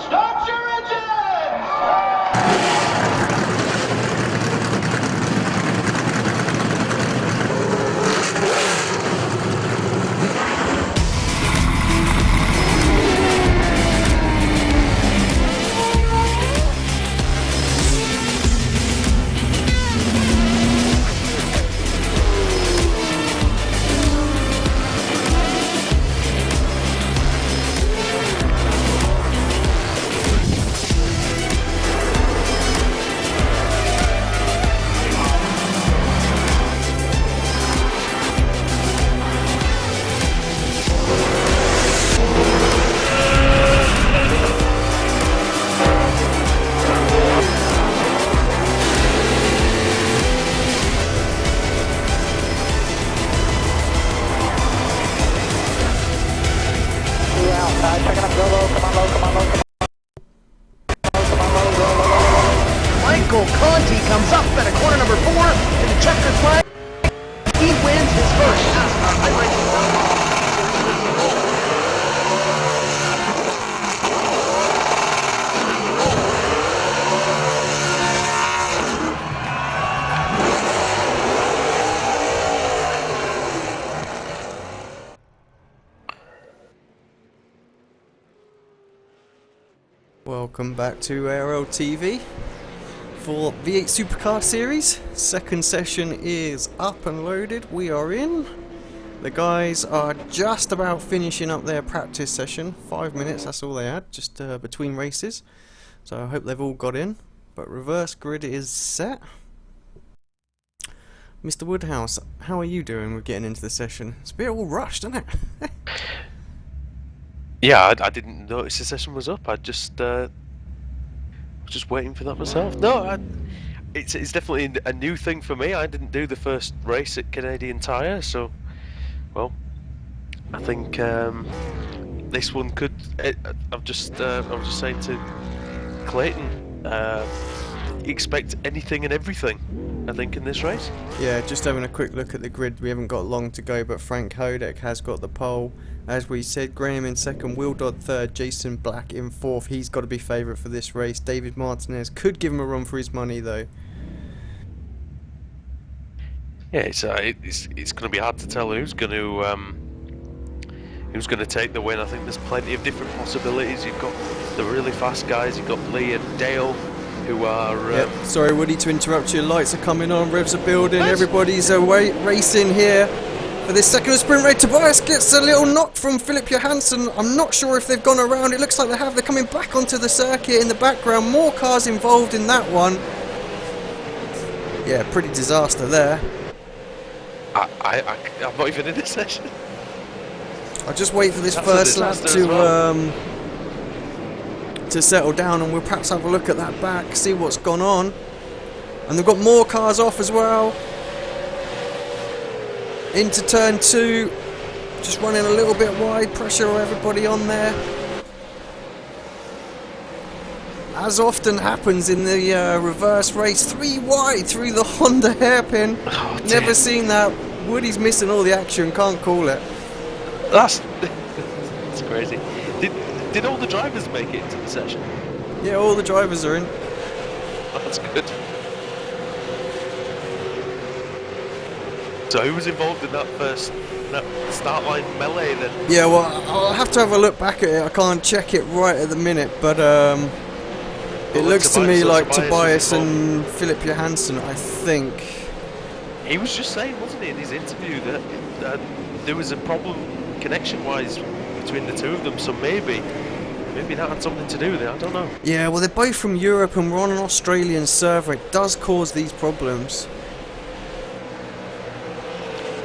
start your engines!
Michael Conti comes up at a corner number 4 in the checkered flag. He wins his first NASCAR iRacing.
Welcome back to ARL-TV for V8 SuperCar Series. Second session is up and loaded. We are in. The guys are just about finishing up their practice session. 5 minutes, that's all they had, just between races. So I hope they've all got in. But reverse grid is set. Mr. Woodhouse, how are you doing with getting into the session? It's a bit all rushed, isn't it?
Yeah, I didn't notice the session was up. I just was just waiting for that myself. No, it's definitely a new thing for me. I didn't do the first race at Canadian Tire, so well, I think this one could. I was just saying to Clayton, expect anything and everything, I think, in this race.
Yeah, just having a quick look at the grid. We haven't got long to go, but Frank Hodek has got the pole. As we said, Graham in second, Will Dodd third, Jason Black in fourth. He's got to be favourite for this race. David Martinez could give him a run for his money, though.
Yeah, it's going to be hard to tell who's going to take the win. I think there's plenty of different possibilities. You've got the really fast guys. You've got Lee and Dale, who are.
Yep. Sorry, Woody, to interrupt you. Lights are coming on, revs are building. Everybody's away racing here. For this second sprint race, Tobias gets a little knock from Phillip Johansson. I'm not sure if they've gone around. It looks like they have. They're coming back onto the circuit in the background. More cars involved in that one. Yeah, pretty disaster there.
I'm not even in this session.
I'll just wait for this
That's
first lap
to
to settle down, and we'll perhaps have a look at that back, see what's gone on. And they've got more cars off as well. Into turn 2, just running a little bit wide, pressure everybody on there. As often happens in the reverse race, 3 wide through the Honda hairpin.
Oh,
never seen that. Woody's missing all the action, can't call it.
That's crazy. Did all the drivers make it to the session?
Yeah, all the drivers are in.
That's good. So who was involved in that start line melee then?
Yeah, well, I'll have to have a look back at it. I can't check it right at the minute, but it looks to me like Tobias and Phillip Johansson, I think.
He was just saying, wasn't he, in his interview that there was a problem connection-wise between the two of them, so maybe that had something to do with it, I don't know.
Yeah, well, they're both from Europe and we're on an Australian server. It does cause these problems.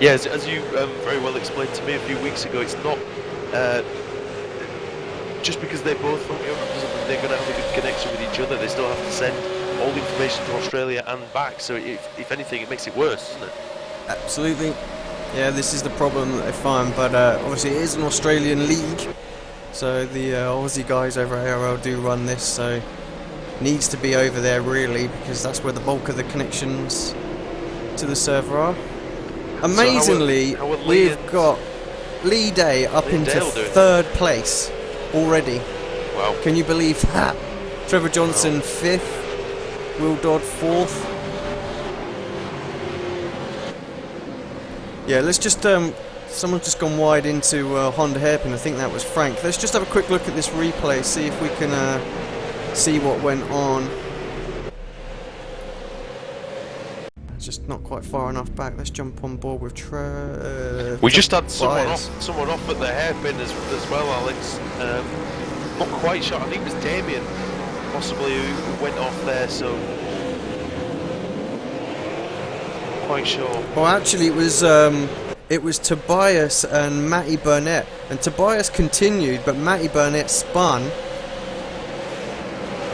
Yeah, as you very well explained to me a few weeks ago, it's not just because they're both from Europe doesn't mean they're going to have a good connection with each other. They still have to send all the information to Australia and back, so if anything, it makes it worse, doesn't it?
Absolutely. Yeah, this is the problem that they find, but obviously it is an Australian league, so the Aussie guys over at ARL do run this, so needs to be over there really, because that's where the bulk of the connections to the server are. Amazingly,
how are
we've got Lee Day up
Lee
into
Dale doing?
3rd place already.
Wow.
Can you believe that? Trevor Johnson 5th, Will Dodd 4th. Yeah, let's just, someone's just gone wide into Honda Hairpin, I think that was Frank. Let's just have a quick look at this replay, see if we can see what went on. Just not quite far enough back. Let's jump on board with
We just had someone
Bias.
off at the hairpin as well, Alex. Not quite sure. I think it was Damien, possibly, who went off there. So not quite sure.
Well, actually, it was Tobias and Matty Burnett, and Tobias continued, but Matty Burnett spun.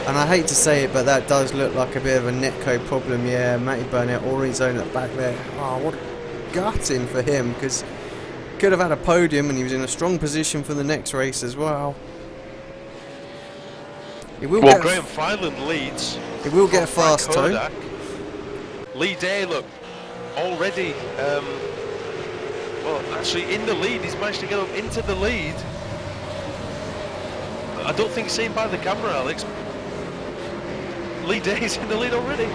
And I hate to say it, but that does look like a bit of a netcode problem. Yeah, Matty Burnett all his own at the back there. Oh, what a gutting for him, because could have had a podium and he was in a strong position for the next race as well. He will
Well,
get
Graham Filan leads.
He will get a
from Frank
fast toe.
Kodak. Lee Day, look, already, well, actually in the lead. He's managed to get up into the lead. I don't think seen by the camera, Alex. Lee Day's in the lead already.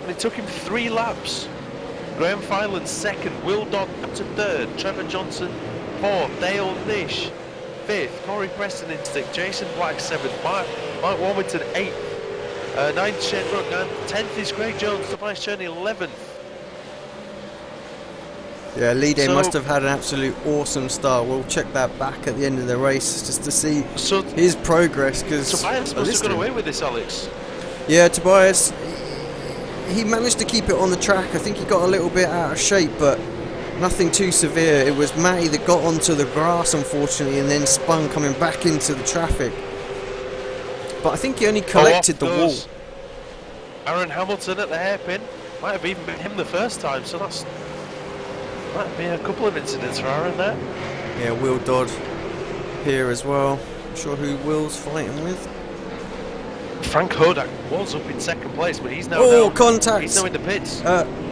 And it took him 3 laps. Graham Filan 2nd, Will Dodd up to 3rd, Trevor Johnson 4th, Dale Nish 5th, Corey Preston in 6th, Jason Black 7th, Mark Warmington 8th, 9th Shane Brook 9th, 10th is Craig Jones, Tobias Cherney 11th.
Yeah, Lee Day
So-
must have had an absolute awesome start. We'll check that back at the end of the race just to see
So
his progress. Because
Tobias must have got away with this, Alex.
Yeah, Tobias, he managed to keep it on the track. I think he got a little bit out of shape, but nothing too severe. It was Matty that got onto the grass, unfortunately, and then spun coming back into the traffic. But I think he only collected the wall.
Aaron Hamilton at the hairpin. Might have even been him the first time, so that's might be a couple of incidents for Aaron there.
Yeah, Will Dodd here as well. Not sure who Will's fighting with.
Frank Kodak was up in 2nd place, but he's now
Oh,
down.
contacts!
He's now in the pits.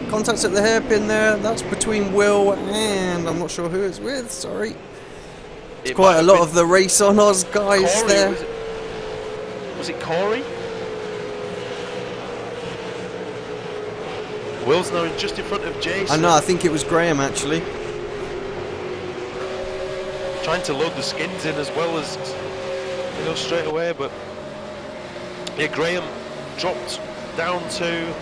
Contacts at the hairpin there. That's between Will and I'm not sure who it's with. Sorry. It's
It
quite
might
a
have
lot
been
of the Race on Oz guys
Corey,
there.
was it Corey? Will's now just in front of Jason.
I know. I think it was Graham actually.
Trying to load the skins in as well as, you know, straight away, but yeah, Graham dropped down to,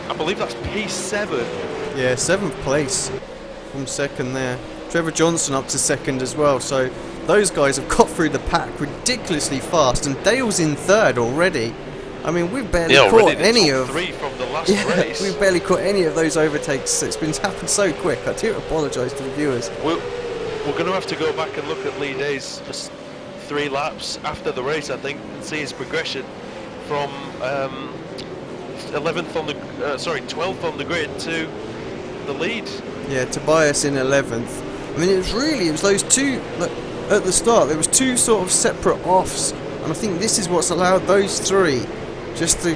I believe that's P7.
Yeah, 7th place from 2nd there. Trevor Johnson up to 2nd as well. So those guys have got through the pack ridiculously fast, and Dale's in 3rd already. I mean, we've barely caught any of
3 from the last
yeah,
race.
we've barely caught any of those overtakes. It's been happened so quick. I do apologise to the viewers.
We're going to have to go back and look at Lee Day's 3 laps after the race, I think, and see his progression from 11th on the 12th on the grid to the lead.
Yeah, Tobias in 11th. I mean, it was those two, look, at the start there was 2 sort of separate offs, and I think this is what's allowed those 3 just to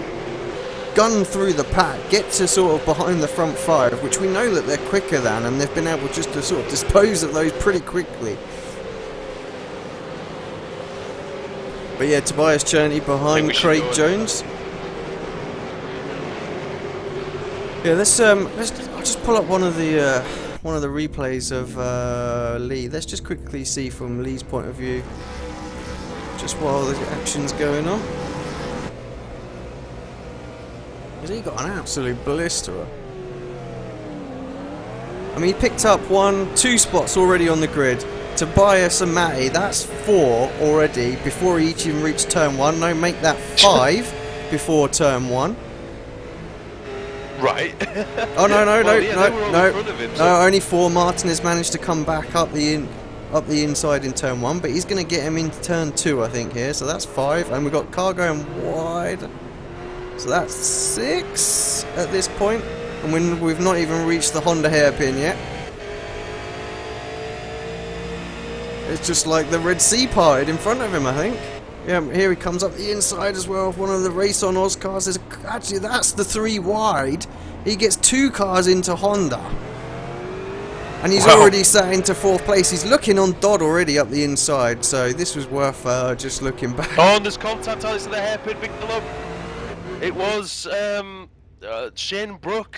gun through the pack, get to sort of behind the front 5, which we know that they're quicker than, and they've been able just to sort of dispose of those pretty quickly. But yeah, Tobias Cherney behind
we should
Craig
go
Jones. Yeah, I'll just pull up one of the replays of Lee. Let's just quickly see from Lee's point of view, just while the action's going on. Has he got an absolute blisterer? I mean, he picked up 2 spots already on the grid. Tobias and Matty, that's 4 already before he even reached turn 1. No, make that 5 before turn 1.
Right.
Oh no no
Well,
no
yeah,
no
they were all
no
in front of him, so-
no! Only 4. Martin has managed to come back up the inside in turn 1, but he's going to get him into turn 2, I think here. So that's 5, and we've got car going wide. So that's 6 at this point, and we've not even reached the Honda hairpin yet. It's just like the Red Sea parted in front of him, I think. Yeah, here he comes up the inside as well. One of the Race on Oz cars is actually that's the 3 wide. He gets 2 cars into Honda, and he's already sat into 4th place. He's looking on Dodd already up the inside. So this was worth just looking back.
Oh, and there's contact, Alex, to the hairpin, big Phillip. It was Shane Brook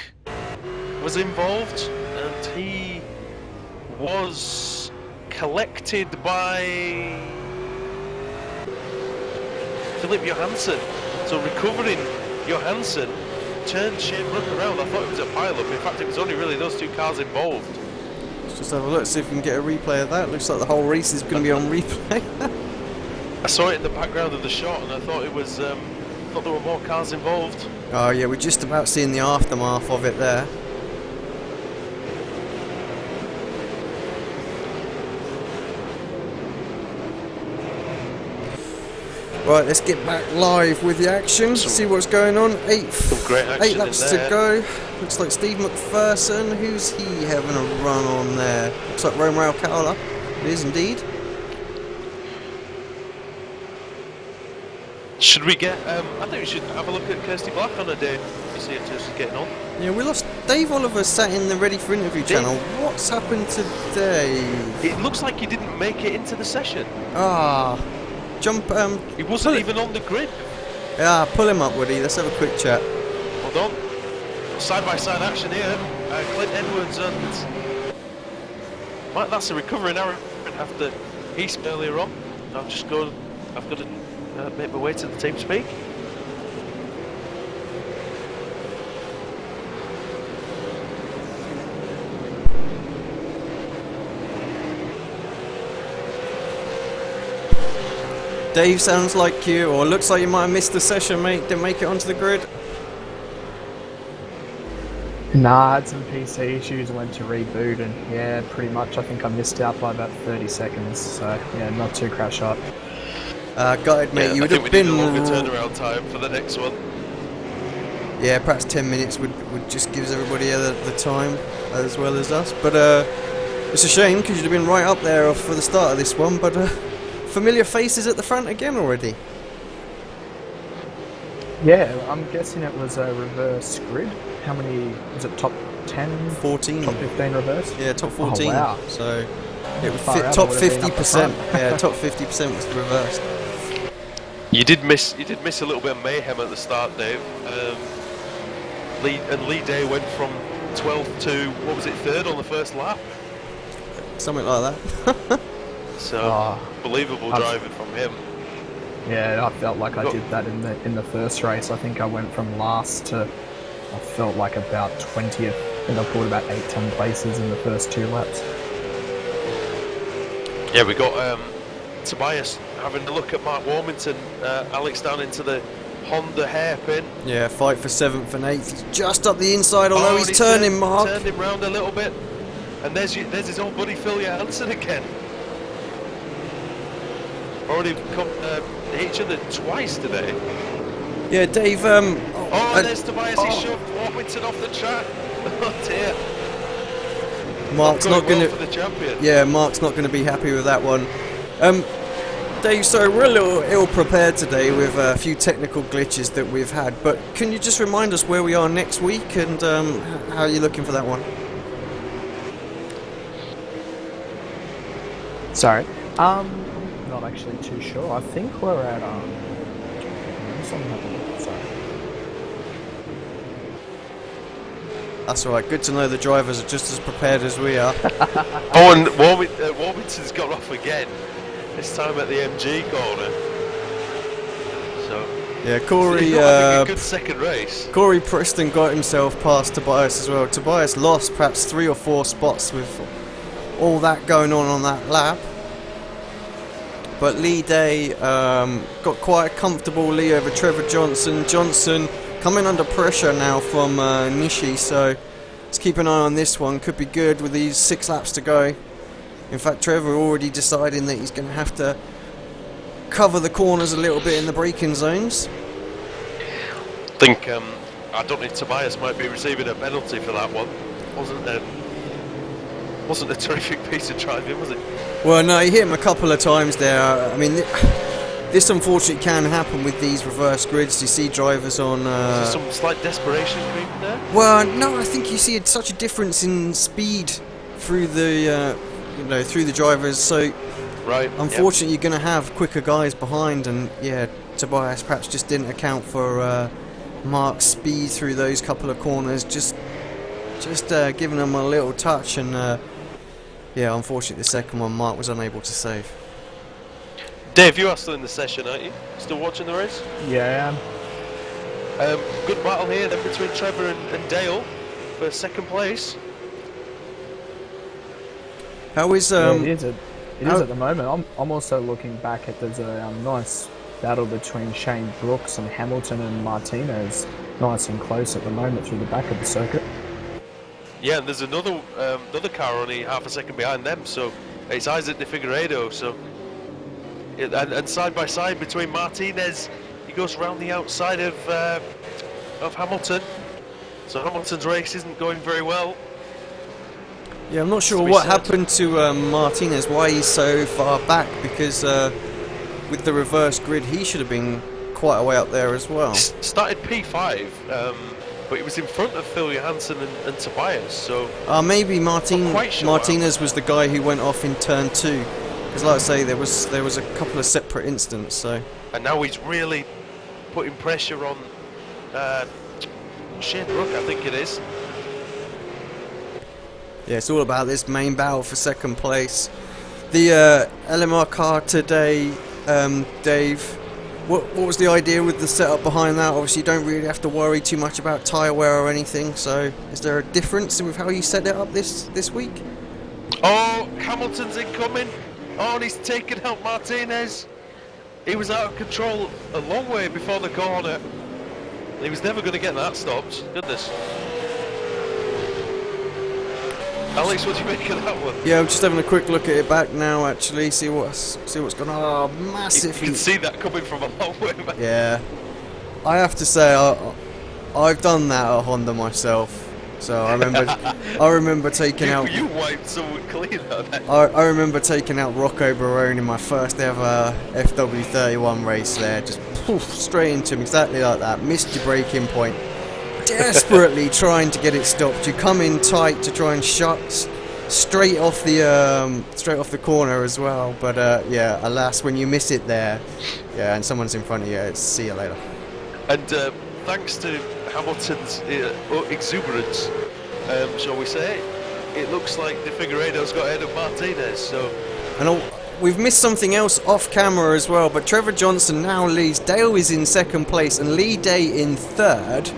was involved, and he was collected by Phillip Johansson. So recovering Johansson turned Shane Brook around. I thought it was a pile-up. In fact, it was only really those 2 cars involved.
Let's just have a look, see if we can get a replay of that. Looks like the whole race is going to be on replay.
I saw it in the background of the shot, and I thought it was. Thought there were more cars involved.
Oh yeah, we're just about seeing the aftermath of it there. Right, let's get back live with the action, see what's going on.
Great action
8 laps
in
to
there.
go. Looks like Steve McPherson. Who's he having a run on there? Looks like Romeo Alcala. It is indeed.
Should we get? I think we should have a look at Kirsty Black on a day. You see how she's getting on.
Yeah, we lost Dave Oliver. Sat in the Ready for Interview channel. What's happened to Dave?
It looks like he didn't make it into the session.
Ah, jump.
He wasn't even on the grid.
Yeah, pull him up, Woody. Let's have a quick chat.
Hold on. Side-by-side action here. Clint Edwards and Mike, that's a recovering Aaron after East earlier on. I've got to make my way to the team speak.
Dave sounds like you, or looks like you might have missed the session, mate. Didn't make it onto the grid.
Nah, I had some PC issues. I went to reboot, and yeah, pretty much I think I missed out by about 30 seconds. So yeah, not too crash up.
Gutted, mate.
Yeah,
You would
I think
have
we
been
need a longer turnaround time for the next one.
Yeah, perhaps 10 minutes would just gives everybody the time as well as us. But it's a shame because you'd have been right up there for the start of this one. But familiar faces at the front again already.
Yeah, I'm guessing it was a reverse grid. How many was it? Top 10,
14,
top 15 reversed?
Yeah, top 14.
Oh, wow.
So it would
Far
fit
out,
top
I would have been up the
50%.
front.
Yeah, top 50% was reversed.
You did miss a little bit of mayhem at the start, Dave. Lee Day went from 12th to, what was it, 3rd on the first lap.
Something like that.
So believable driving from him.
Yeah, I felt like I did that in the first race. I think I went from last to I felt like about 20th. I think I pulled about 8-10 places in the first 2 laps.
Yeah, we got Tobias having a look at Mark Warmington, Alex down into the Honda hairpin.
Yeah, fight for 7th and 8th. He's just up the inside, although he's turning, Mark.
Turned him round a little bit. And there's his old buddy Phil Johansson again. Already hit each other twice today.
Yeah, Dave.
There's Tobias. He shoved Warmington off the track. Oh dear.
Mark's not going
for the champion.
Yeah, Mark's not going to be happy with that one. Dave, sorry, we're a little ill-prepared today with a few technical glitches that we've had, but can you just remind us where we are next week and how you're looking for that one?
Sorry. Not actually too sure. I think we're at sorry.
That's all right. Good to know the drivers are just as prepared as we are.
Oh, and Warmington's got off again. This time at the MG corner. So
Yeah, Corey.
he's not having a good second race.
Corey Preston got himself past Tobias as well. Tobias lost perhaps 3 or 4 spots with all that going on that lap. but Lee Day got quite a comfortable lead over Trevor Johnson. Johnson coming under pressure now from Nishi, so let's keep an eye on this one. Could be good with these 6 laps to go. In fact, Trevor already deciding that he's going to have to cover the corners a little bit in the braking zones.
I think, I don't think Tobias might be receiving a penalty for that one. Wasn't a terrific piece of driving, was it?
Well, no, he hit him a couple of times there. I mean, this unfortunately can happen with these reverse grids. You see drivers on...
some slight desperation creeping there?
Well, no, I think you see such a difference in speed through the, through the drivers. So,
right.
Unfortunately, you're going to have quicker guys behind, and yeah, Tobias perhaps just didn't account for Mark's speed through those couple of corners. Just giving them a little touch, and yeah, unfortunately, the second one Mark was unable to save.
Dave, you are still in the session, aren't you? Still watching the race?
Yeah, I am.
Good battle here then between Trevor and Dale for second place.
How is
it is at the moment. I'm also looking back at there's a nice battle between Shane Brooks and Hamilton and Martinez, nice and close at the moment through the back of the circuit.
Yeah, and there's another car only half a second behind them, so it's Isaac de Figueiredo. So and side by side between Martinez, he goes around the outside of Hamilton. So Hamilton's race isn't going very well.
Yeah, I'm not sure what happened to Martinez, why he's so far back, because with the reverse grid he should have been quite a way up there as well.
Started P5, but he was in front of Phil Johansson and Tobias, so...
maybe
sure
Martinez was the guy who went off in turn 2, because like I say, there was a couple of separate incidents, so...
And now he's really putting pressure on Shane Brook, I think it is.
Yeah, it's all about this main battle for second place. The LMR car today, Dave, what was the idea with the setup behind that? Obviously you don't really have to worry too much about tyre wear or anything, so is there a difference with how you set it up this week?
Oh, Hamilton's incoming. Oh, and he's taken out Martinez. He was out of control a long way before the corner. He was never going to get that stopped. Goodness. Alex, what do you make of that one?
Yeah, I'm just having a quick look at it back now, actually, see what's going on. Oh, massive!
You can see that coming from a long way back.
Yeah, I have to say, I've done that at Honda myself. So I remember taking out.
You wiped someone clean on that.
I remember taking out Rocco Barone in my first ever FW31 race. There, just poof, straight into him, exactly like that. Missed your braking point. Desperately trying to get it stopped. You come in tight to try and shut straight off the corner as well. But yeah, alas, when you miss it there, yeah, and someone's in front of you, it's see you later.
And thanks to Hamilton's exuberance, shall we say, it looks like De Figueiredo's got ahead of Martinez. So,
and we've missed something else off camera as well. But Trevor Johnson now leads. Dale is in second place and Lee Day in third.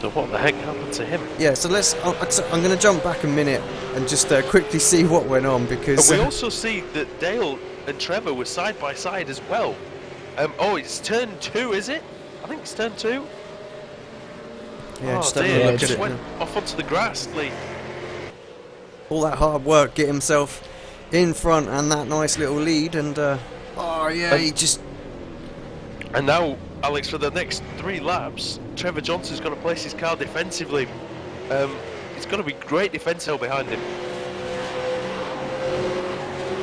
So what the heck happened to him?
Yeah, so I'm going to jump back a minute and just quickly see what went on, because...
we also see that Dale and Trevor were side by side as well. Oh, it's turn 2, is it? I think it's turn 2.
Yeah,
oh,
just
dear, just went off onto the grass, Lee.
All that hard work, get himself in front and that nice little lead, and oh yeah, he just...
And now, Alex, for the next 3 laps, Trevor Johnson's going to place his car defensively. It's going to be great defence held behind him.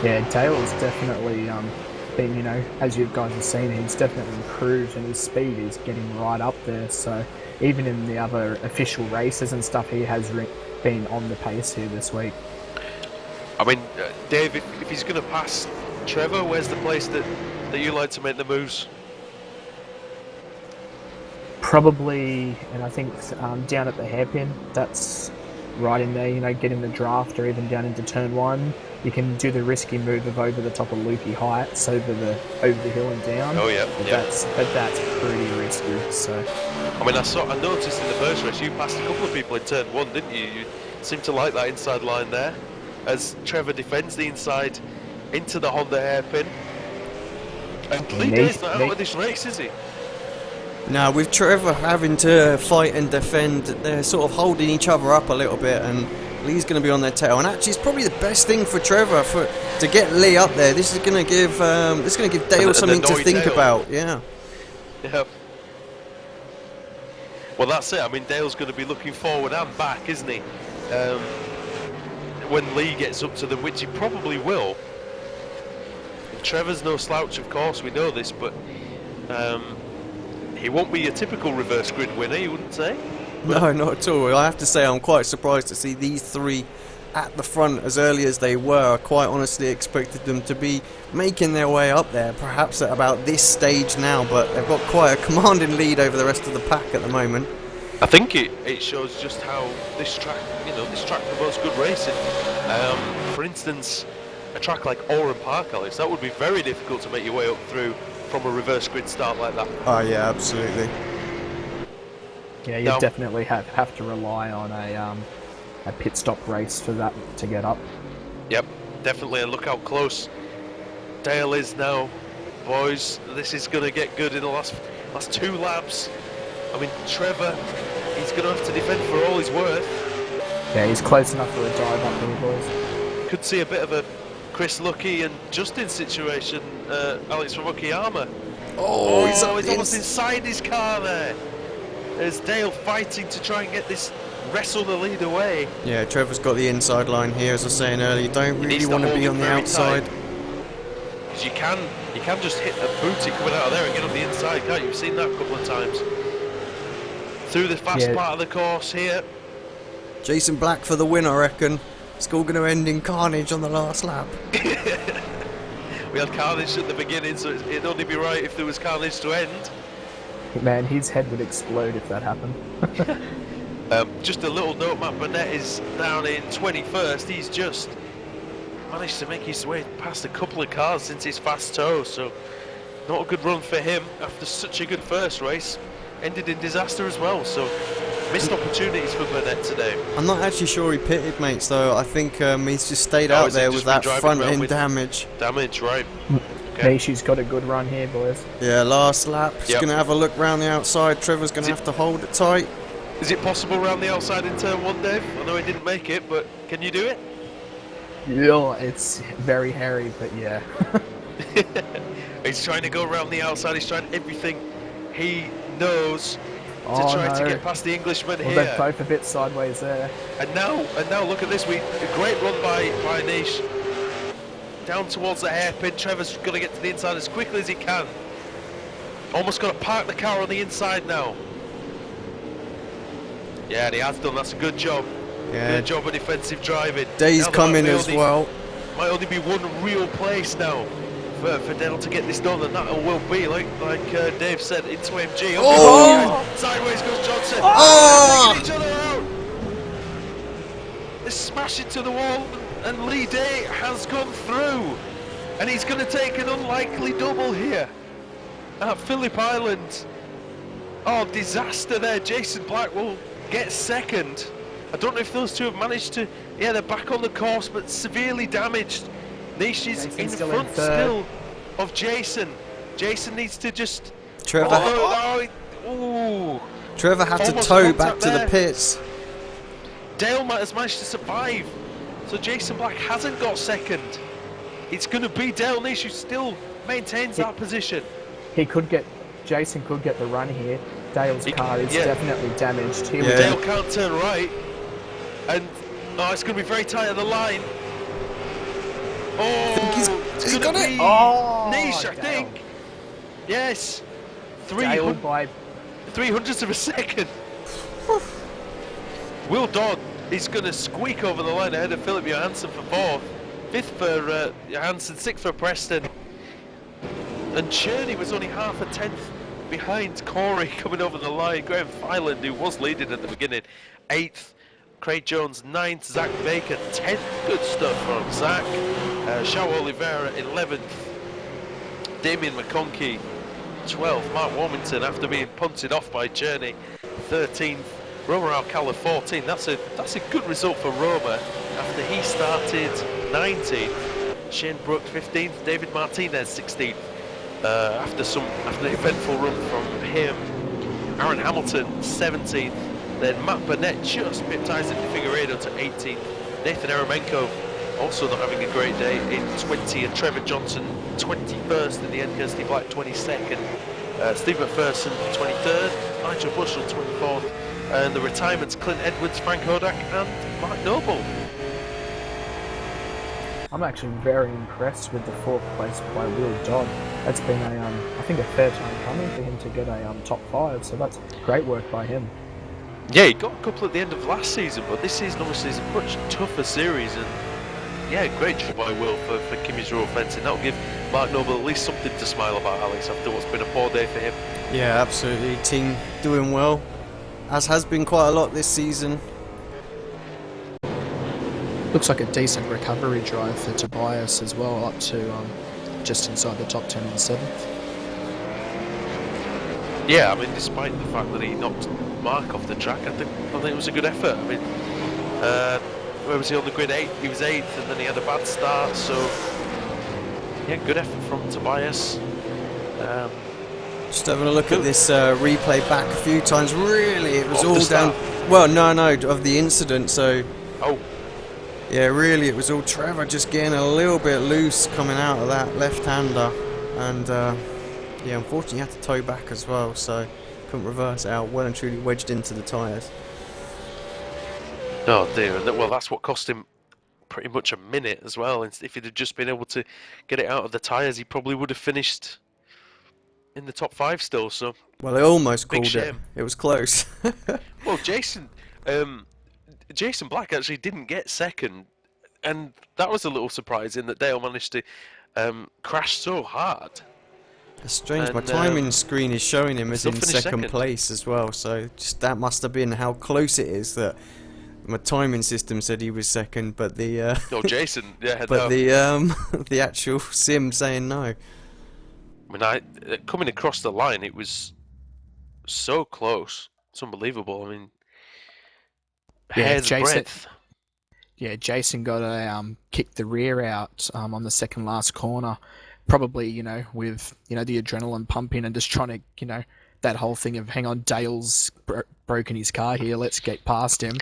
Yeah, Dale's definitely been, as you guys have seen, he's definitely improved and his speed is getting right up there. So even in the other official races and stuff, he has been on the pace here this week.
I mean, Dave, if he's going to pass Trevor, where's the place that you like to make the moves?
Probably, and I think down at the hairpin, that's right in there, getting the draft, or even down into turn 1. You can do the risky move of over the top of loopy heights, over the hill and down.
Oh yeah,
That's pretty risky. So,
I mean, I noticed in the first race you passed a couple of people in turn 1, didn't you? You seemed to like that inside line there, as Trevor defends the inside into the Honda hairpin. And Lee Day's not out of this race, is he?
Now, with Trevor having to fight and defend, they're sort of holding each other up a little bit, and Lee's going to be on their tail. And actually, it's probably the best thing for Trevor to get Lee up there. This is going to give Dale something to think about. Yeah.
Yep. Well, that's it. I mean, Dale's going to be looking forward and back, isn't he? When Lee gets up to them, which he probably will. Trevor's no slouch, of course, we know this, but he won't be a typical reverse grid winner, you wouldn't say?
No, not at all. I have to say I'm quite surprised to see these three at the front as early as they were. I quite honestly expected them to be making their way up there, perhaps at about this stage now, but they've got quite a commanding lead over the rest of the pack at the moment.
I think it shows just how this track, this track promotes good racing. For instance, a track like Oran Park, Alex, that would be very difficult to make your way up through from a reverse grid start like that.
Oh yeah, absolutely.
Yeah, you definitely have to rely on a pit stop race for that to get up.
Yep, definitely, and look how close Dale is now. Boys, this is going to get good in the last 2 laps. I mean, Trevor, he's going to have to defend for all he's worth.
Yeah, he's close enough for a dive up here, boys.
Could see a bit of a Chris Lucky and Justin situation, Alex from Okayama.
Oh,
he's almost inside his car there. There's Dale fighting to try and get this, wrestle the lead away.
Yeah, Trevor's got the inside line here, as I was saying earlier. You don't really want to be on the outside.
Because you can just hit a booty coming out of there and get on the inside, can't you? You've seen that a couple of times. Through the fast part of the course here.
Jason Black for the win, I reckon. It's all going to end in carnage on the last lap.
We had carnage at the beginning, so it'd only be right if there was carnage to end.
Man, his head would explode if that happened.
Just a little note, Matt Burnett is down in 21st. He's just managed to make his way past a couple of cars since his fast toe, so not a good run for him after such a good first race. Ended in disaster as well, so missed opportunities for Burnett today.
I'm not actually sure he pitted, mates, though. I think he's just stayed out there with that front end damage.
Damage, right.
Okay. Nishi's got a good run here, boys.
Yeah, last lap. He's going to have a look round the outside. Trevor's going to have to hold it tight.
Is it possible round the outside in turn 1, Dave? I know he didn't make it, but can you do it?
Yeah, it's very hairy, but yeah.
He's trying to go around the outside. He's trying everything he knows to try to get past the Englishman here.
They're both a bit sideways there.
And now look at this. A great run by Nish. Down towards the hairpin. Trevor's going to get to the inside as quickly as he can. Almost got to park the car on the inside now. Yeah, and he has done. That's a good job.
Yeah.
Good job of defensive driving.
Day's coming as well.
Might only be one real place now for Dale to get this done, and that will be like Dave said into MG.
Oh!
Sideways goes Johnson.
Oh!
Taking each other out. They smash into the wall, and Lee Day has gone through, and he's going to take an unlikely double here at Phillip Island. Oh, disaster there. Jason Black will get second. I don't know if those two have managed to. Yeah, they're back on the course, but severely damaged. Nish is in front still of Jason. Jason needs to just.
Trevor. Trevor had to tow back to the pits.
Dale has managed to survive, so Jason Black hasn't got second. It's going to be Dale Nish who still maintains that position.
Jason could get the run here. Dale's car is definitely damaged. Here
Dale can't turn right, and it's going to be very tight at the line. Oh,
he's got it.
Nish, I think. Yes, 300ths of a second. Will Dodd is going to squeak over the line ahead of Phillip Johansson for 4th, 5th for Johansson, 6th for Preston. And Cherney was only half a tenth behind Corey coming over the line. Graham Fyland, who was leading at the beginning, 8th. Craig Jones 9th, Zach Baker 10th. Good stuff from Zach. Shao Oliveira 11th. Damien McConkey 12th. Mark Warmington, after being punted off by Cherney, 13th. Roma Alcala 14th. That's a good result for Roma after he started 19th. Shane Brooks 15th. David Martinez 16th. after the eventful run from him. Aaron Hamilton 17th, then Matt Burnett just bit ties in Figueiredo to 18th. Nathan Eremenko also not having a great day in 20th, and Trevor Johnson 21st in the end. Kirsty Black 22nd, Steve McPherson 23rd, Nigel Bushell 24th, and the retirements Clint Edwards, Frank Hodak, and Mark Noble.
I'm actually very impressed with the 4th place by Will Dodd. That's been I think a fair time coming for him to get a top 5, so that's great work by him.
Yeah, he got a couple at the end of last season, but this season obviously is a much tougher series, and yeah, great job by Will for Kimmy's row fencing. That'll give Mark Noble at least something to smile about, Alex, after what's been a poor day for him.
Yeah, absolutely. Team doing well, as has been quite a lot this season.
Looks like a decent recovery drive for Tobias as well, up to just inside the top 10 in 7th.
Yeah, I mean, despite the fact that he knocked Mark off the track, I think it was a good effort. I mean, where was he on the grid? 8th. He was 8th, and then he had a bad start. So, yeah, good effort from Tobias.
Just having a look at this replay back a few times. Really, it was all down.
Start?
Well, no, of the incident. So.
Oh.
Yeah, really, it was all Trevor just getting a little bit loose coming out of that left-hander, and yeah, unfortunately, he had to tow back as well, so couldn't reverse it out. Well and truly wedged into the tyres.
Oh dear! Well, that's what cost him pretty much a minute as well. If he'd have just been able to get it out of the tyres, he probably would have finished in the top 5 still. So.
Well, they almost
big
called
shame.
it. It was close.
Well, Jason Black actually didn't get second, and that was a little surprising that Dale managed to crash so hard.
It's strange,
and,
my timing screen is showing him as in second place as well, so just that must have been how close it is that my timing system said he was second, but the
no, Jason, yeah,
but the actual sim saying no.
I mean, coming across the line, it was so close. It's unbelievable. I mean, hair's breadth.
Yeah, Jason got a kick the rear out on the second last corner. Probably, with the adrenaline pumping and just trying to, that whole thing of hang on, Dale's broken his car here. Let's get past him,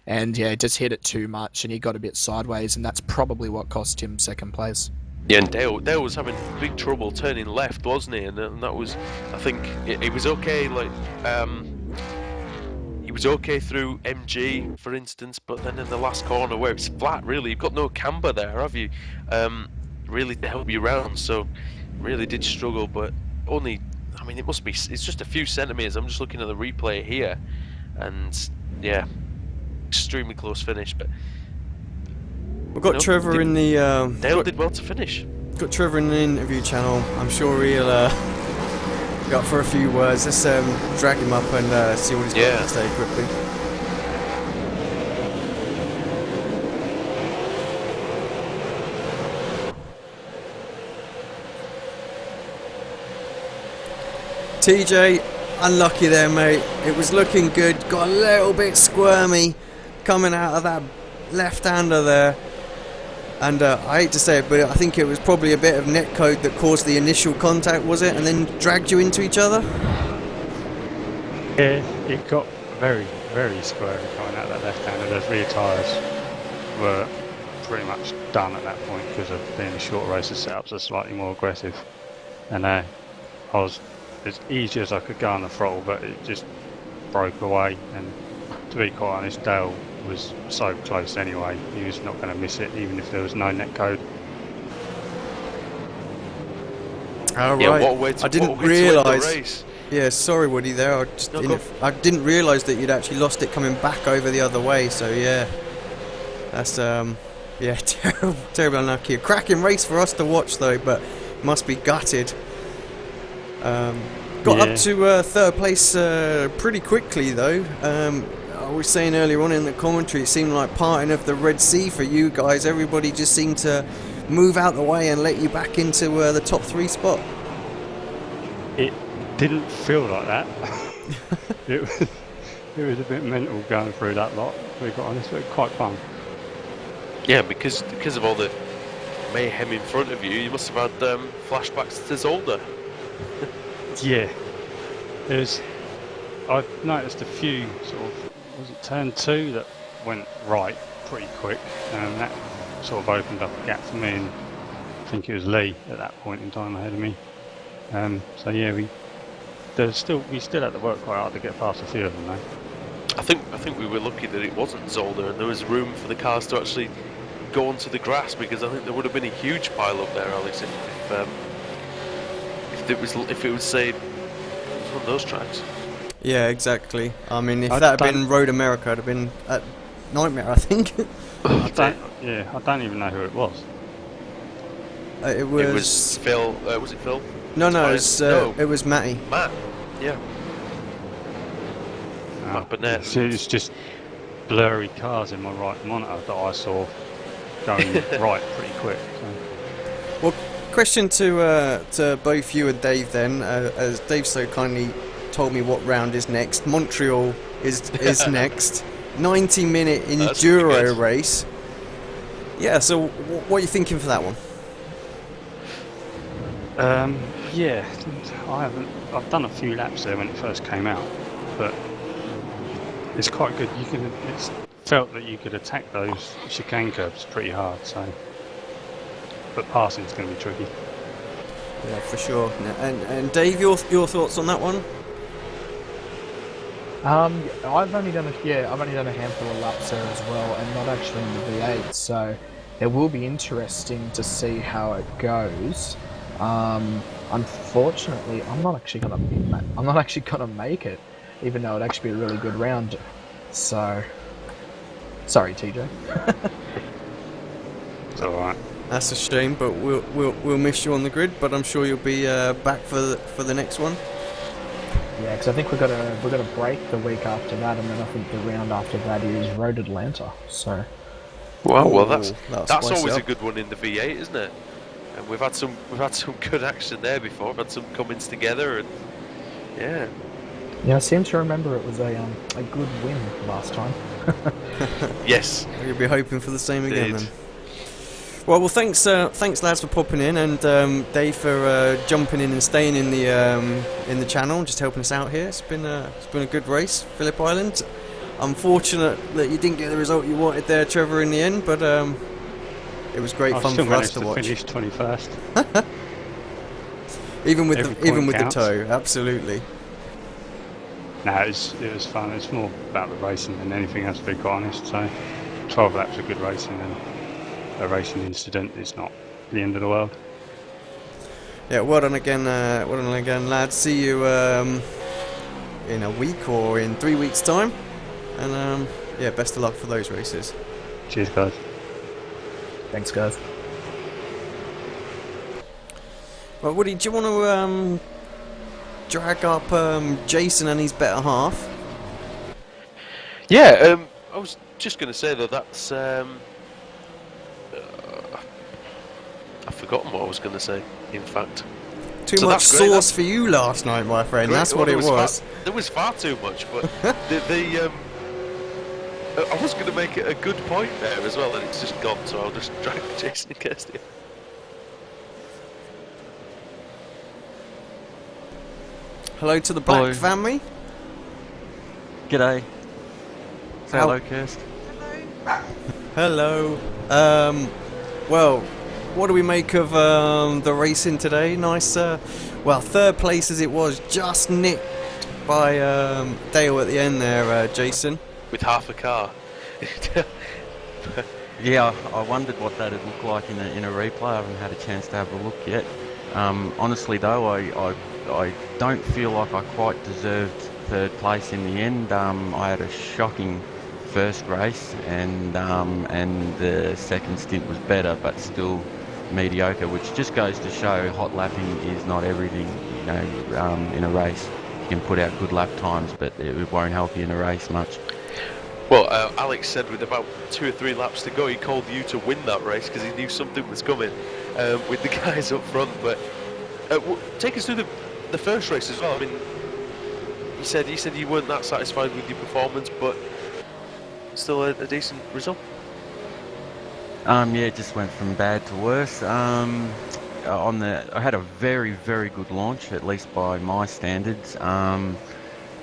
and yeah, just hit it too much, and he got a bit sideways, and that's probably what cost him second place.
Yeah, and Dale was having big trouble turning left, wasn't he? And that was, I think, it was okay. Like, he was okay through MG, for instance, but then in the last corner where it's flat, really, you've got no camber there, have you? Really to help you round, so really did struggle, but only, I mean, it's just a few centimetres. I'm just looking at the replay here, and yeah, extremely close finish, but
we've got Trevor in the
Dale did well to finish.
Got Trevor in the interview channel. I'm sure he'll go up for a few words. Let's drag him up and see what he's got to say quickly. TJ, unlucky there, mate. It was looking good. Got a little bit squirmy coming out of that left-hander there. And I hate to say it, but I think it was probably a bit of netcode that caused the initial contact, was it? And then dragged you into each other?
Yeah, it got very, very squirmy coming out of that left-hander. Those rear tyres were pretty much done at that point because of being the short racer setups are slightly more aggressive. And I was as easy as I could go on the throttle, but it just broke away. And to be quite honest, Dale was so close anyway, he was not going to miss it even if there was no netcode.
Oh,
yeah,
right.
What a way to,
I didn't realise. Yeah, sorry Woody there. I didn't realise that you'd actually lost it coming back over the other way, so yeah. That's yeah, terrible unlucky. A cracking race for us to watch though, but must be gutted. Got up to third place pretty quickly though. I was saying earlier on in the commentary, it seemed like parting of the Red Sea for you guys. Everybody just seemed to move out the way and let you back into the top 3 spot.
It didn't feel like that. it was a bit mental going through that lot, to be quite honest, but quite fun.
Yeah, because of all the mayhem in front of you, you must have had flashbacks to Zolder.
Yeah, I noticed a few sort of, was it turn 2 that went right pretty quick, and that sort of opened up a gap for me, and I think it was Lee at that point in time ahead of me. So yeah, we still had to work quite hard to get past a few of them though.
I think we were lucky that it wasn't Zolder and there was room for the cars to actually go onto the grass, because I think there would have been a huge pile up there, Alex, if it was say on those tracks.
Yeah, exactly. I mean, if
I
that had
don't-
been Road America, it'd have been a nightmare, I think.
I don't even know who it was.
It was.
It was Phil. Was it Phil?
No,
Fine.
it was Matty.
Matt. Yeah. Matt Burnett.
It's just blurry cars in my right monitor that I saw going right pretty quick. So.
Well, question to both you and Dave then, as Dave so kindly told me what round is next. Montreal is next. 90-minute
That's pretty
enduro
good.
race. Yeah, so what are you thinking for that one?
Yeah, I've done a few laps there when it first came out, but it's quite good. It's felt that you could attack those chicane curbs pretty hard. So, but passing is going to be tricky.
Yeah, for sure. And Dave, your thoughts on that one?
I've only done a handful of laps there as well, and not actually in the V8. So it will be interesting to see how it goes. Unfortunately, I'm not actually gonna make it, even though it'd actually be a really good round. So, sorry, TJ.
It's all right.
That's a shame, but we'll miss you on the grid. But I'm sure you'll be back for the next one.
Yeah, because I think we're gonna break the week after that, and then I think the round after that is Road Atlanta. So.
Wow, well
that'll
that's
spice
always
it
a
up.
good one in the V8, isn't it? And we've had some good action there before. We've had some comings together, and yeah.
Yeah, I seem to remember it was a good win last time.
Yes.
You'll be hoping for the same again
Indeed.
then. Well, thanks lads for popping in, and Dave for jumping in and staying in the channel, just helping us out here. It's been a good race, Phillip Island. Unfortunate that you didn't get the result you wanted there, Trevor, in the end, but it was great fun
still
for us
managed
to
to
watch.
finish 21st.
Even with
Every
the
point counts.
toe, absolutely.
No, it was fun. It's more about the racing than anything else, to be quite honest. So, 12 laps of good racing, and a racing incident is not the end of the world.
Yeah, well done again, lads. See you in a week or in 3 weeks' time, and yeah, best of luck for those races.
Cheers, guys.
Thanks, guys.
Well, Woody, do you want to drag up Jason and his better half?
Yeah. I was just going to say though, that's I've forgotten what I was going to say. In fact.
Too
So
much
that's great,
sauce for you last night, my friend.
Great.
That's
Well,
what it was.
There was far too much, but I was going to make it a good point there as well, and it's just gone. So I'll just drag Jason and Kirsty.
Hello to the Black
Hello.
family.
G'day. Say
How-
hello, Kirst.
Hello. Well, what do we make of the racing today? Nice. Well, third place as it was, just nicked by Dale at the end there, Jason.
With half a car.
Yeah, I wondered what that'd look like in a replay. I haven't had a chance to have a look yet. Honestly, though, I don't feel like I quite deserved third place in the end. I had a shocking first race, and the second stint was better, but still mediocre, which just goes to show hot lapping is not everything. You know, in a race, you can put out good lap times, but it won't help you in a race much.
Well, Alex said with about 2 or 3 laps to go, he called you to win that race because he knew something was coming with the guys up front. But take us through the first race as well. I mean, you said you weren't that satisfied with your performance, but still a decent result.
Yeah, it just went from bad to worse.
I had a very, very good launch, at least by my standards.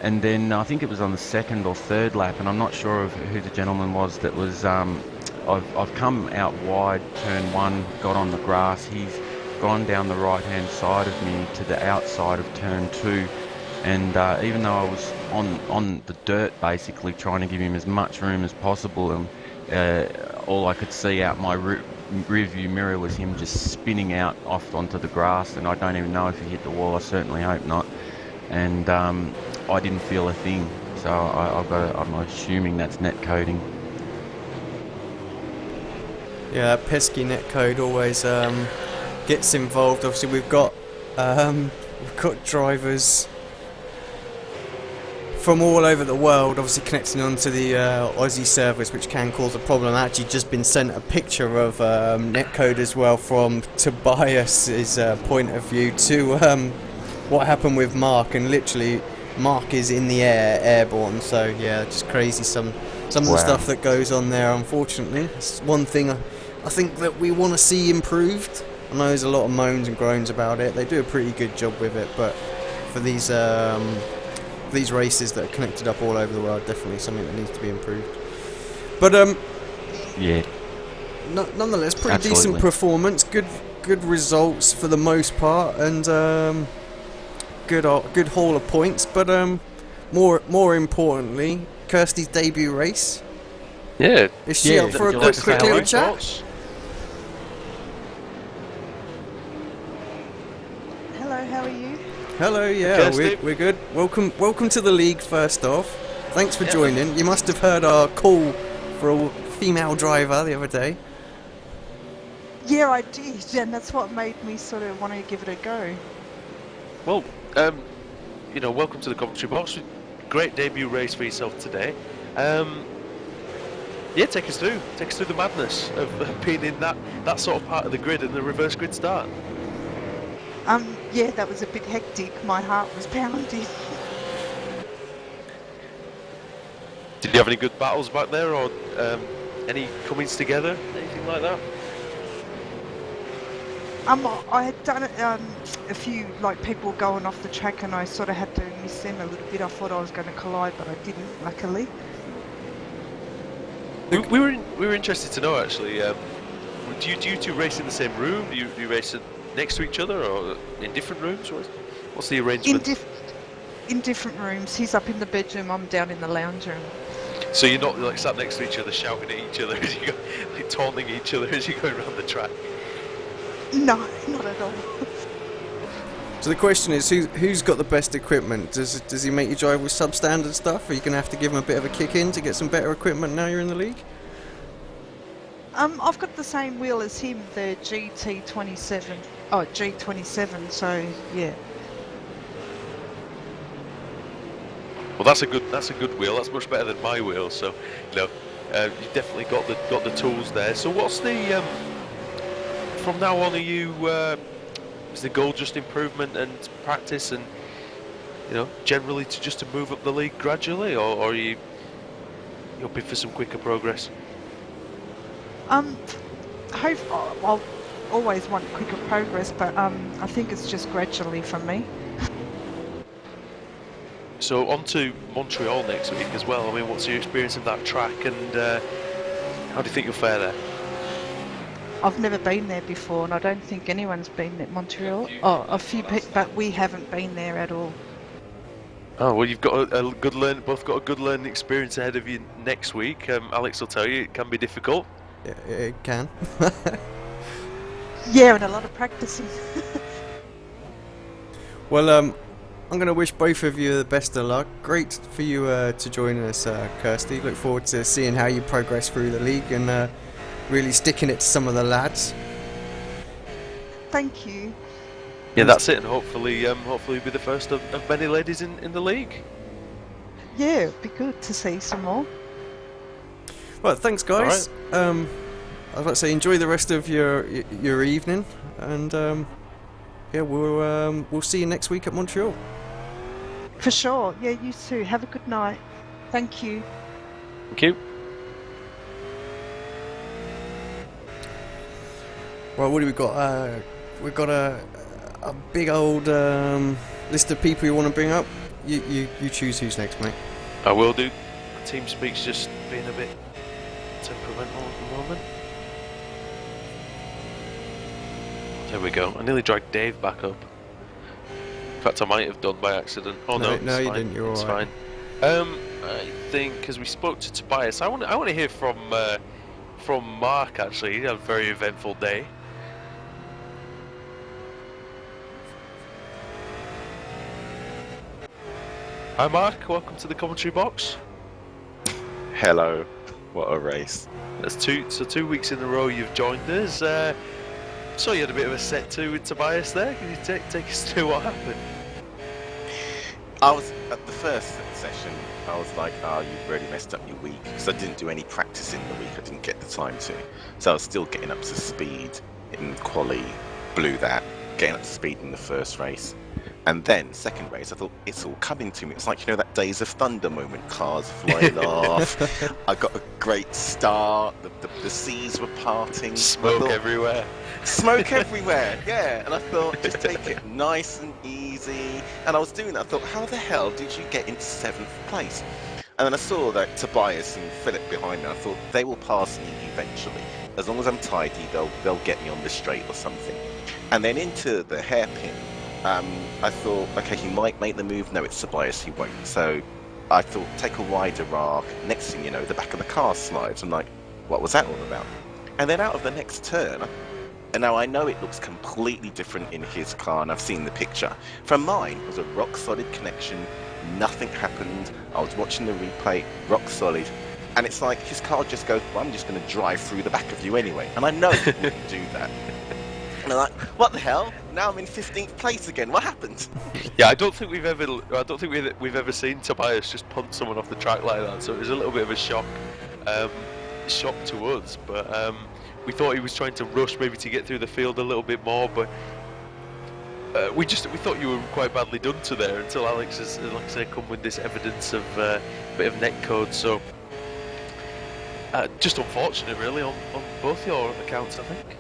And then I think it was on the second or third lap, and I'm not sure of who the gentleman was that was. I've come out wide, turn one, got on the grass. He's gone down the right-hand side of me to the outside of turn two, and even though I was on the dirt, basically trying to give him as much room as possible, and all I could see out my rear view mirror was him just spinning out off onto the grass, and I don't even know if he hit the wall. I certainly hope not. And I didn't feel a thing, so I'm assuming that's net coding.
Yeah, that pesky netcode always gets involved. Obviously, we've got drivers from all over the world, obviously connecting onto the Aussie servers, which can cause a problem. I've actually just been sent a picture of netcode as well from Tobias's point of view to what happened with Mark, and literally Mark is in the air, airborne. So yeah, just crazy some of the stuff that goes on there. Unfortunately, it's one thing I think that we want to see improved. I know there's a lot of moans and groans about it. They do a pretty good job with it, but for these races that are connected up all over the world, definitely something that needs to be improved. But
yeah,
nonetheless, pretty
Absolutely.
decent performance, good results for the most part, and good haul of points. But more importantly, Kirsty's debut race.
Yeah.
Is she up for a quick little chat?
Hello, how are you?
Hello, yeah, we're good. Welcome to the league. First off, thanks for joining. You must have heard our call for a female driver the other day.
Yeah, I did, and that's what made me sort of want to give it a go.
Well, welcome to the commentary box. Great debut race for yourself today. Yeah, take us through the madness of being in that sort of part of the grid and the reverse grid start.
Yeah, that was a bit hectic. My heart was pounding.
Did you have any good battles back there, or any comings together, anything like that?
I had done a few, like, people going off the track, and I sort of had to miss them a little bit. I thought I was going to collide, but I didn't, luckily.
We were interested to know, actually. Do you two race in the same room? Do you race next to each other, or in different rooms? What's the arrangement?
In different rooms. He's up in the bedroom. I'm down in the lounge room.
So you're not like sat next to each other, shouting at each other as you go, like taunting each other as you go around the track?
No, not at all.
So the question is, who's got the best equipment? Does he make you drive with substandard stuff? Are you going to have to give him a bit of a kick in to get some better equipment now you're in the league?
I've got the same wheel as him, the G27, so yeah.
Well, that's a good wheel. That's much better than my wheel. So, you've definitely got the tools there. So, what's the from now on? Are you is the goal just improvement and practice, and generally to move up the league gradually, or are you hoping for some quicker progress?
I'll always want quicker progress, but I think it's just gradually for me.
So on to Montreal next week as well. I mean, what's your experience of that track, and how do you think you'll fare there?
I've never been there before, and I don't think anyone's been at Montreal. Oh, a few people, but we haven't been there at all.
Oh well, you've got both got a good learning experience ahead of you next week. Alex will tell you it can be difficult.
Yeah, it can.
Yeah, and a lot of practicing.
Well, I'm going to wish both of you the best of luck. Great for you to join us, Kirsty. Look forward to seeing how you progress through the league and really sticking it to some of the lads.
Thank you.
Yeah, that's it, and hopefully be the first of many ladies in the league.
Yeah, it'd be good to see some more.
Well, thanks, guys. I was about to say, enjoy the rest of your evening, and yeah, we'll see you next week at Montreal.
For sure. Yeah, you too. Have a good night. Thank you.
Thank you.
Right, what do we got? we've got a big old list of people you want to bring up. You choose who's next, mate.
I will do. TeamSpeak's just being a bit temperamental at the moment. There we go. I nearly dragged Dave back up. In fact, I might have done by accident. Oh no,
no,
it's
you
fine.
didn't. You're
it's
alright.
fine. I think because we spoke to Tobias, I want to hear from Mark. Actually, he had a very eventful day. Hi, Mark. Welcome to the commentary box.
Hello. What a race.
That's 2 weeks in a row you've joined us. So you had a bit of a set to with Tobias there. Can you take us through what happened?
I was at the first session. I was like, "Oh, you've really messed up your week," because I didn't do any practice in the week. I didn't get the time to, so I was still getting up to speed in quali. Blew that. Getting up to speed in the first race, and then second race, I thought it's all coming to me. It's like, you know, that Days of Thunder moment. Cars flying off. I got a great start. The seas were parting.
Smoke everywhere.
Smoke everywhere, yeah. And I thought, just take it nice and easy. And I was doing that. I thought, how the hell did you get into 7th place? And then I saw that Tobias and Phillip behind me. I thought, they will pass me eventually. As long as I'm tidy, they'll get me on the straight or something. And then into the hairpin, I thought, okay, he might make the move. No, it's Tobias, he won't. So I thought, take a wider arc. Next thing you know, the back of the car slides. I'm like, what was that all about? And then out of the next turn, and now I know it looks completely different in his car, and I've seen the picture. From mine, it was a rock solid connection. Nothing happened. I was watching the replay, rock solid. And it's like his car just goes, well, I'm just going to drive through the back of you anyway. And I know he wouldn't do that. And I'm like, what the hell? Now I'm in 15th place again. What happened?
Yeah, I don't think we've ever seen Tobias just punt someone off the track like that. So it was a little bit of a shock to us. But we thought he was trying to rush maybe to get through the field a little bit more. But we thought you were quite badly done to there until Alex has, like I say, come with this evidence of a bit of netcode. So just unfortunate, really, on both your accounts, I think.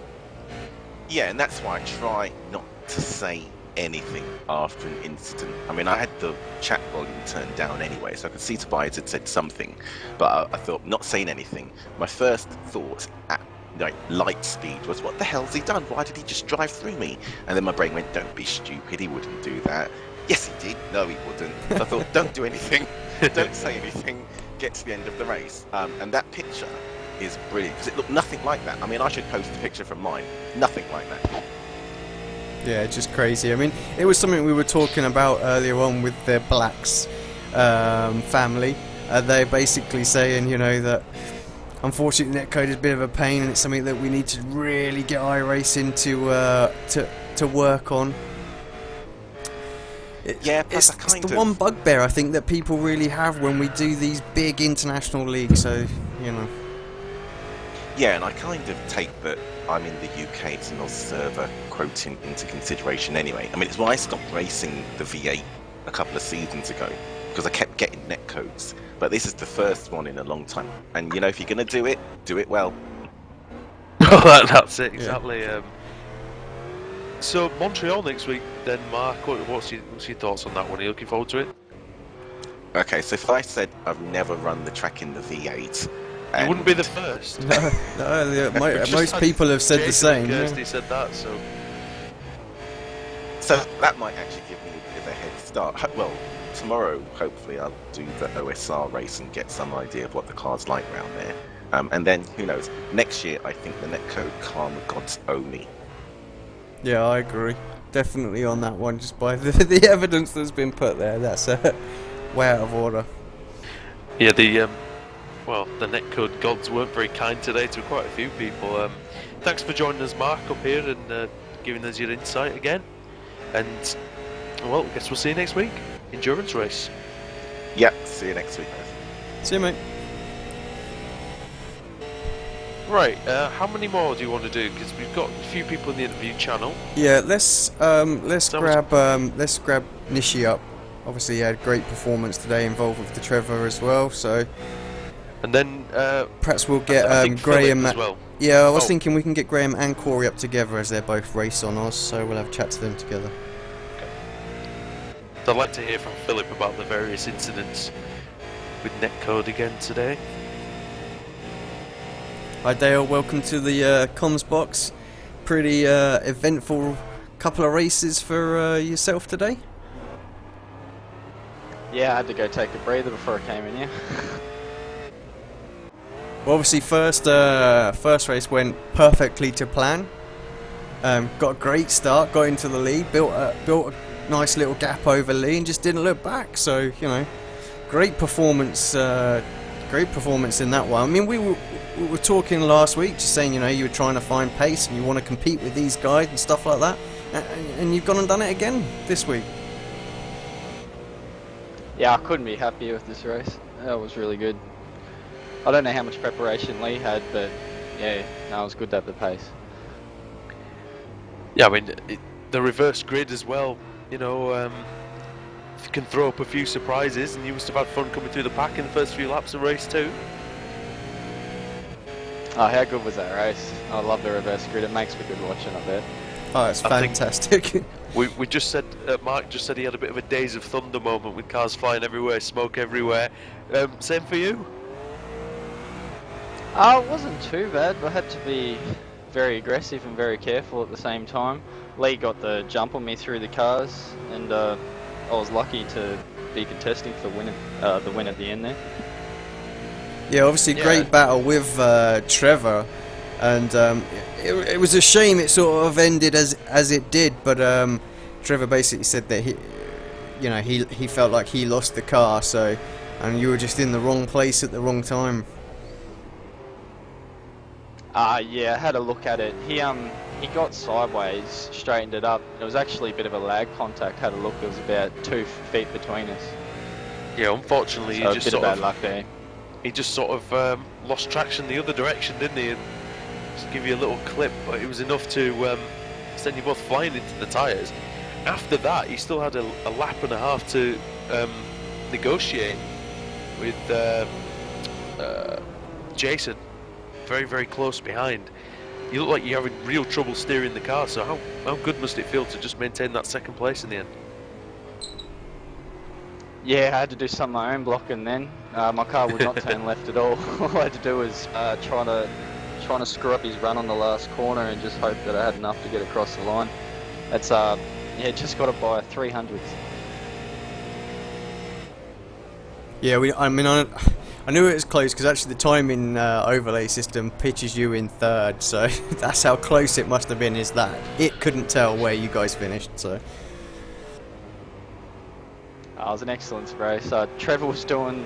Yeah, and that's why I try not to say anything after an incident. I mean, I had the chat volume turned down anyway, so I could see Tobias had said something, but I thought, not saying anything. My first thought at light speed was, what the hell's he done? Why did he just drive through me? And then my brain went, don't be stupid, he wouldn't do that. Yes, he did. No, he wouldn't. So I thought, don't do anything. Don't say anything. Get to the end of the race. And that picture is brilliant, because it looked nothing like that. I mean, I should post a picture from mine. Nothing like that.
Yeah, just crazy. I mean, it was something we were talking about earlier on with the Blacks family. They're basically saying, you know, that unfortunately netcode is a bit of a pain, and it's something that we need to really get iRacing to work on. It's the one bugbear I think that people really have when we do these big international leagues. So, you know.
Yeah, and I kind of take that I'm in the UK, it's an Oz server quoting into consideration anyway. I mean, it's why I stopped racing the V8 a couple of seasons ago, because I kept getting netcodes. But this is the first one in a long time. And, you know, if you're going to do it well.
That's it, exactly. Yeah. So, Montreal next week, then, Mark, what's your thoughts on that one? Are you looking forward to it?
Okay, so if I said I've never run the track in the V8...
You wouldn't be the first.
Most people have said the same.
Kirsty said that,
so that might actually give me a bit of a head start. Well, tomorrow, hopefully, I'll do the OSR race and get some idea of what the car's like around there. And then, who knows, next year I think the netcode karma gods owe me.
Yeah, I agree. Definitely on that one, just by the evidence that's been put there. That's way out of order.
Yeah, the netcode gods weren't very kind today to quite a few people. Thanks for joining us, Mark, up here and giving us your insight again. And, well, I guess we'll see you next week. Endurance race.
Yep, see you next week.
See you, mate.
Right, how many more do you want to do? Because we've got a few people in the interview channel.
Yeah, let's grab Nishi up. Obviously, he had a great performance today, involved with the Trevor as well. So
And then
perhaps we'll get
I think
Graham
Phillip as well.
Yeah, I was
Oh.
thinking we can get Graham and Corey up together as they're both race on Oz, so we'll have a chat to them together.
So I'd like to hear from Phillip about the various incidents with netcode again today.
Hi Dale, welcome to the comms box. Pretty eventful couple of races for yourself today.
Yeah, I had to go take a breather before I came in here.
Well, obviously first race went perfectly to plan. Got a great start, got into the lead, built a nice little gap over Lee and just didn't look back. So, you know, great performance in that one. I mean, we were talking last week, just saying, you know, you were trying to find pace and you want to compete with these guys and stuff like that, and you've gone and done it again this week.
Yeah, I couldn't be happier with this race. That was really good. I don't know how much preparation Lee had, but yeah, no, it was good to have the pace.
Yeah, I mean, the reverse grid as well, you know, if you can throw up a few surprises, and you must have had fun coming through the pack in the first few laps of race 2.
Oh, how good was that race? I love the reverse grid, it makes for good watching, I bet.
Oh, it's fantastic.
We just said, Mark just said he had a bit of a Days of Thunder moment with cars flying everywhere, smoke everywhere. Same for you?
Oh, it wasn't too bad, but I had to be very aggressive and very careful at the same time. Lee got the jump on me through the cars, and I was lucky to be contesting for the win at the end there.
Yeah, obviously great battle with Trevor, and it was a shame it sort of ended as it did. But Trevor basically said that he felt like he lost the car, so and you were just in the wrong place at the wrong time.
Yeah, I had a look at it. He got sideways, straightened it up. It was actually a bit of a lag contact. Had a look. There was about 2 feet between us.
Yeah, unfortunately,
So
he just
a bit of bad luck there.
He just sort of lost traction the other direction, didn't he? And just give you a little clip, but it was enough to send you both flying into the tyres. After that, he still had a lap and a half to negotiate with Jason. Very, very close behind. You look like you're having real trouble steering the car, so how good must it feel to just maintain that second place in the end?
Yeah, I had to do some of my own blocking then. My car would not turn left at all. All I had to do was trying to screw up his run on the last corner and just hope that I had enough to get across the line. It's just got it by 300ths.
Yeah, I knew it was close because actually the timing overlay system pitches you in third, so that's how close it must have been. Is that it couldn't tell where you guys finished, so.
It was an excellent race. Trevor was doing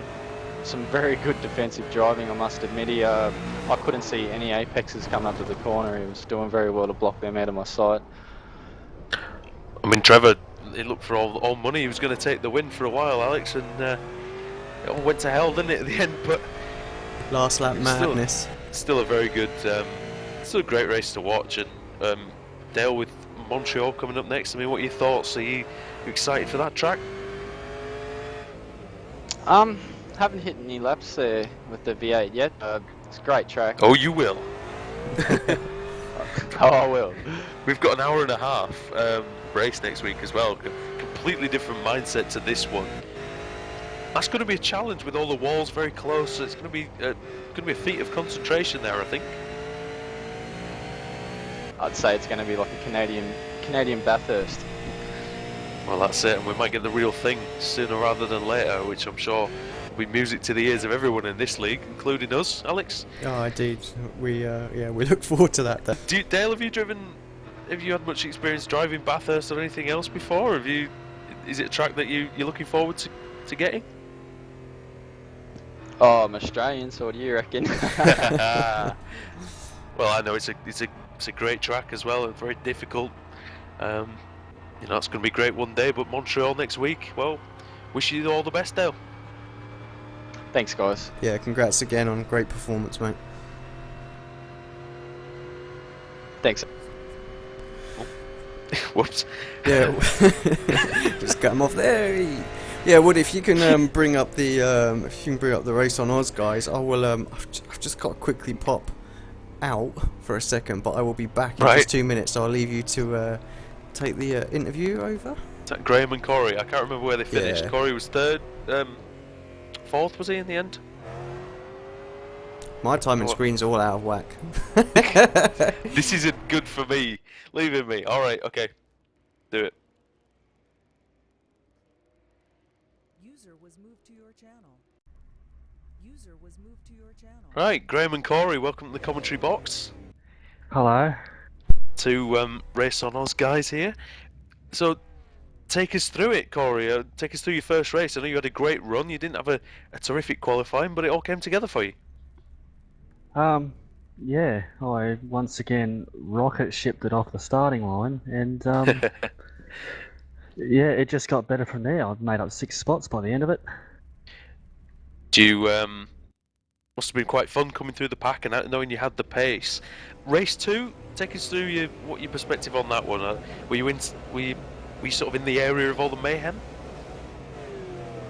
some very good defensive driving, I must admit. I couldn't see any apexes come up to the corner. He was doing very well to block them out of my sight.
I mean, Trevor, he looked for all money. He was going to take the win for a while, Alex, and it all went to hell, didn't it, at the end? But
last lap madness.
Still a very good, still a great race to watch. And Dale, with Montreal coming up next, I mean, what are your thoughts? Are you excited for that track?
Haven't hit any laps there with the V8 yet. It's a great track.
Oh, you will.
Oh, I will.
We've got an hour and a half race next week as well. Completely different mindset to this one. That's going to be a challenge with all the walls very close. So it's going to be a feat of concentration there, I think.
I'd say it's going to be like a Canadian Bathurst.
Well, that's it, and we might get the real thing sooner rather than later, which I'm sure will be music to the ears of everyone in this league, including us, Alex.
Oh, indeed. We look forward to that.
Dale, have you had much experience driving Bathurst or anything else before? Is it a track that you're looking forward to getting?
Oh, I'm Australian, so what do you reckon?
Well, I know it's a great track as well, and very difficult. It's going to be great one day, but Montreal next week. Well, wish you all the best, Dale.
Thanks, guys.
Yeah, congrats again on a great performance, mate.
Thanks.
Whoops.
Yeah, just cut him off there. Yeah, Wood, if you can bring up the race on Oz, guys, I will. I've just got to quickly pop out for a second, but I will be back in just 2 minutes. So I'll leave you to take the interview over.
Is that Graham and Corey? I can't remember where they finished.
Yeah.
Corey was third, fourth was he in the end?
My timing screen's all out of whack.
This isn't good for me. Leave it me. All right, okay, do it.
User was moved to your channel. User was moved to your channel.
Right, Graham and Corey, welcome to the commentary box.
Hello.
To Race on Oz guys here. So, take us through it, Corey. Take us through your first race. I know you had a great run. You didn't have a terrific qualifying, but it all came together for you.
Yeah, I once again rocket shipped it off the starting line, and yeah, it just got better from there. I've made up 6 spots by the end of it.
Do you must have been quite fun coming through the pack and knowing you had the pace. Race 2, take us through your perspective on that one. Were you sort of in the area of all the mayhem?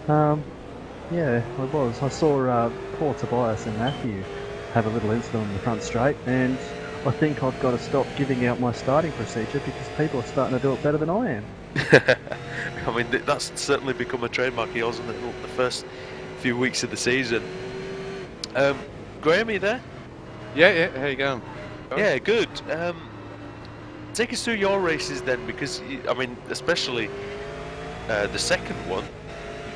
Yeah, I was. I saw poor Tobias and Matthew have a little incident on the front straight, and I think I've got to stop giving out my starting procedure because people are starting to do it better than I am.
I mean, that's certainly become a trademark of yours in the first few weeks of the season. Graham, are you there?
Yeah, how you going?
Yeah, good. Take us through your races then, because I mean, especially the second one.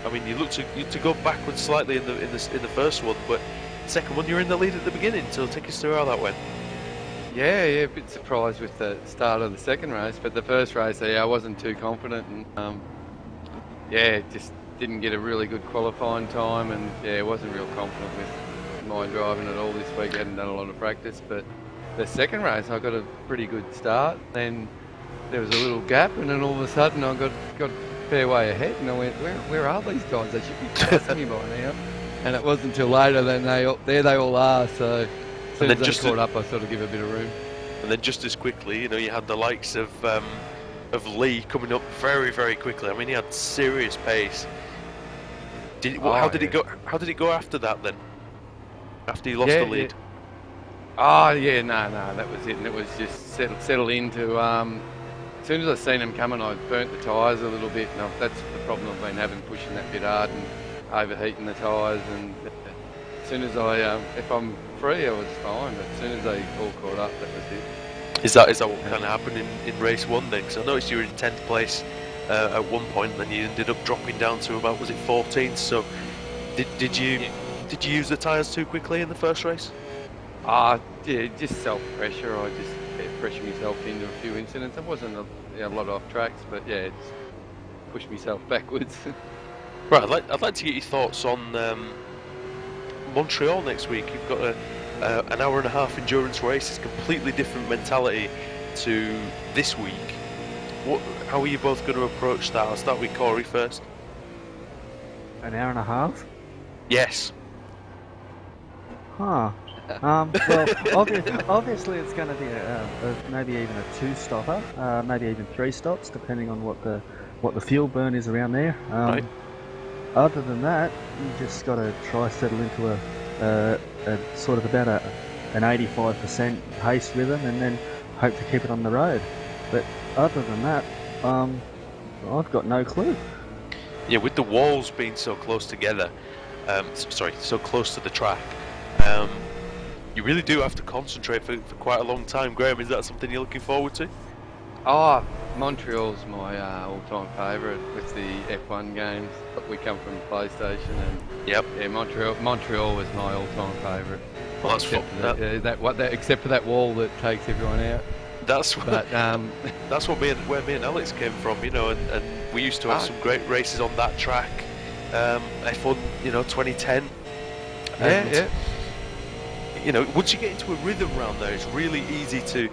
I mean, you look to go backwards slightly in the first one, but second one you're in the lead at the beginning. So take us through how that went.
Yeah, a bit surprised with the start of the second race, but the first race, I wasn't too confident, and yeah, just didn't get a really good qualifying time, and yeah, wasn't real confident with my driving at all this week. I hadn't done a lot of practice, but the second race I got a pretty good start. Then there was a little gap, and then all of a sudden I got a fair way ahead, and I went, where are these guys? They should be passing me by now. And it wasn't until later then there they all are. So as soon as they caught up, I sort of give a bit of room.
And then just as quickly, you know, you had the likes of Lee coming up very, very quickly. I mean, he had serious pace. How did it go? How did it go after that then? After you lost the lead?
Oh yeah, no, that was it, and it was just settle into. As soon as I seen them coming, I burnt the tyres a little bit, and that's the problem I've been having, pushing that bit hard and overheating the tyres. And as soon as if I'm free, I was fine. But as soon as they all caught up, that was it.
Is that what kind of happened in race 1 then? Because I noticed you were in 10th place at one point, and then you ended up dropping down to about 14th. So did you use the tyres too quickly in the first race?
Yeah, just self-pressure. I just pressured myself into a few incidents. I wasn't a lot off tracks, but yeah, it's pushed myself backwards.
Right, I'd like to get your thoughts on Montreal next week. You've got an hour and a half endurance race. It's a completely different mentality to this week. How are you both going to approach that? I'll start with Corey first.
An hour and a half?
Yes.
Huh. Well, obviously it's going to be maybe even a 2-stopper, maybe even 3 stops, depending on what the fuel burn is around there.
Right.
Other than that, you just got to try settle into a sort of about an 85% pace rhythm, and then hope to keep it on the road. But other than that, I've got no clue.
Yeah, with the walls being so close together, so close to the track, you really do have to concentrate for quite a long time. Graham, is that something you're looking forward to?
Oh, Montreal's my all-time favourite with the F1 games. We come from PlayStation, and
yep,
yeah, Montreal was my all-time favourite.
Well, that's
except for that wall that takes everyone out.
That's where me and Alex came from, you know, and we used to have some great races on that track. F1, 2010.
Yeah.
You know, once you get into a rhythm round there, it's really easy to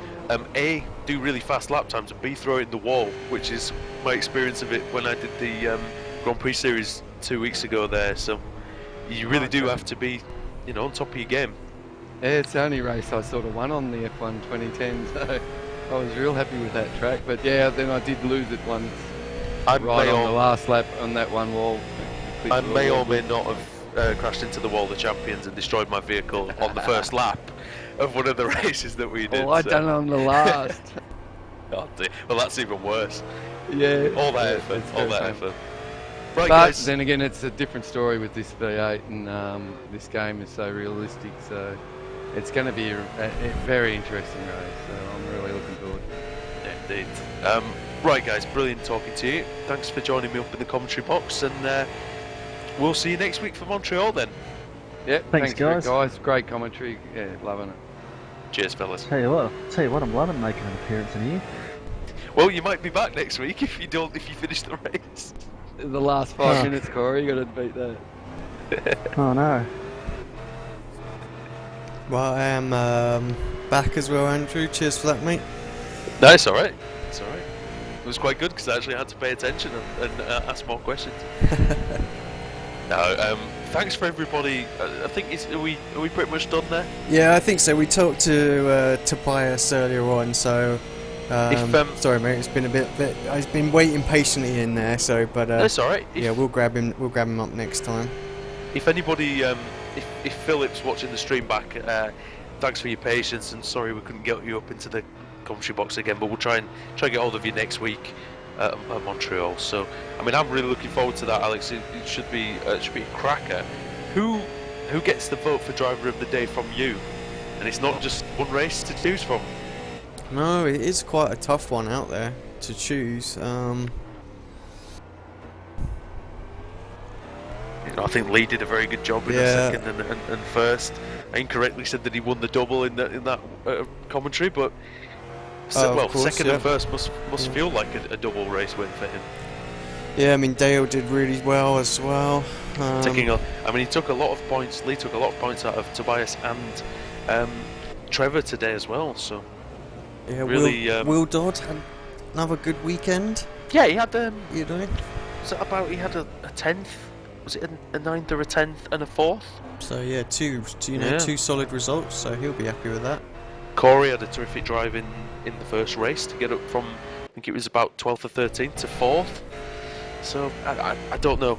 A, do really fast lap times, and B, throw it in the wall, which is my experience of it when I did the Grand Prix Series 2 weeks ago there. So you really do have to be, on top of your game.
Yeah, it's the only race I sort of won on the F1 2010, so I was real happy with that track. But yeah, then I did lose it once right on the last lap on that one wall.
I may or may not have crashed into the wall of champions and destroyed my vehicle on the first lap of one of the races that we did.
Oh, I done it on the last.
Oh, dear. Well, that's even worse.
Yeah.
All that
Yeah,
effort.
it's
All
very
that
fun.
effort. Right,
But
guys.
then again, it's a different story with this V8, and this game is so realistic. So it's going to be a very interesting race. So I'm really looking forward.
Indeed. Right, guys. Brilliant talking to you. Thanks for joining me up in the commentary box, and we'll see you next week for Montreal then.
Yeah.
Thanks,
for it,
guys.
guys. Great commentary. Yeah, loving it.
Cheers, fellas.
Tell you what, I'm loving making an appearance in here.
Well, you might be back next week if you finish the race.
The last 5 minutes, Corey, you got to beat that.
Oh no.
Well, I am back as well, Andrew. Cheers for that, mate.
No, it's all right. It's all right. It was quite good because I actually had to pay attention and ask more questions. No, thanks for everybody. I think are we pretty much done there?
Yeah, I think so. We talked to Tobias earlier on, so sorry, mate. It's been a bit. I've been waiting patiently in there, so but
that's all right.
Yeah, we'll grab him. We'll grab him up next time.
If anybody, if Phillip's watching the stream back, thanks for your patience and sorry we couldn't get you up into the commentary box again, but we'll try and get hold of you next week at Montreal. So, I mean, I'm really looking forward to that, Alex. It should be a cracker. Who gets the vote for driver of the day from you? And it's not just one race to choose from.
No, it is quite a tough one out there to choose.
I think Lee did a very good job in the second and first. I incorrectly said that he won the double in that commentary, but second and first must feel like a double race win for him.
Yeah, I mean Dale did really well as well.
He took a lot of points. Lee took a lot of points out of Tobias and Trevor today as well. So
yeah,
really,
Will Dodd had another good weekend.
Yeah, he had.
You know,
was it about? He had a 10th. Was it a 9th or a 10th and a 4th?
So yeah, two solid results. So he'll be happy with that.
Corey had a terrific drive in the first race to get up from, I think it was about 12th or 13th to 4th. So I don't know.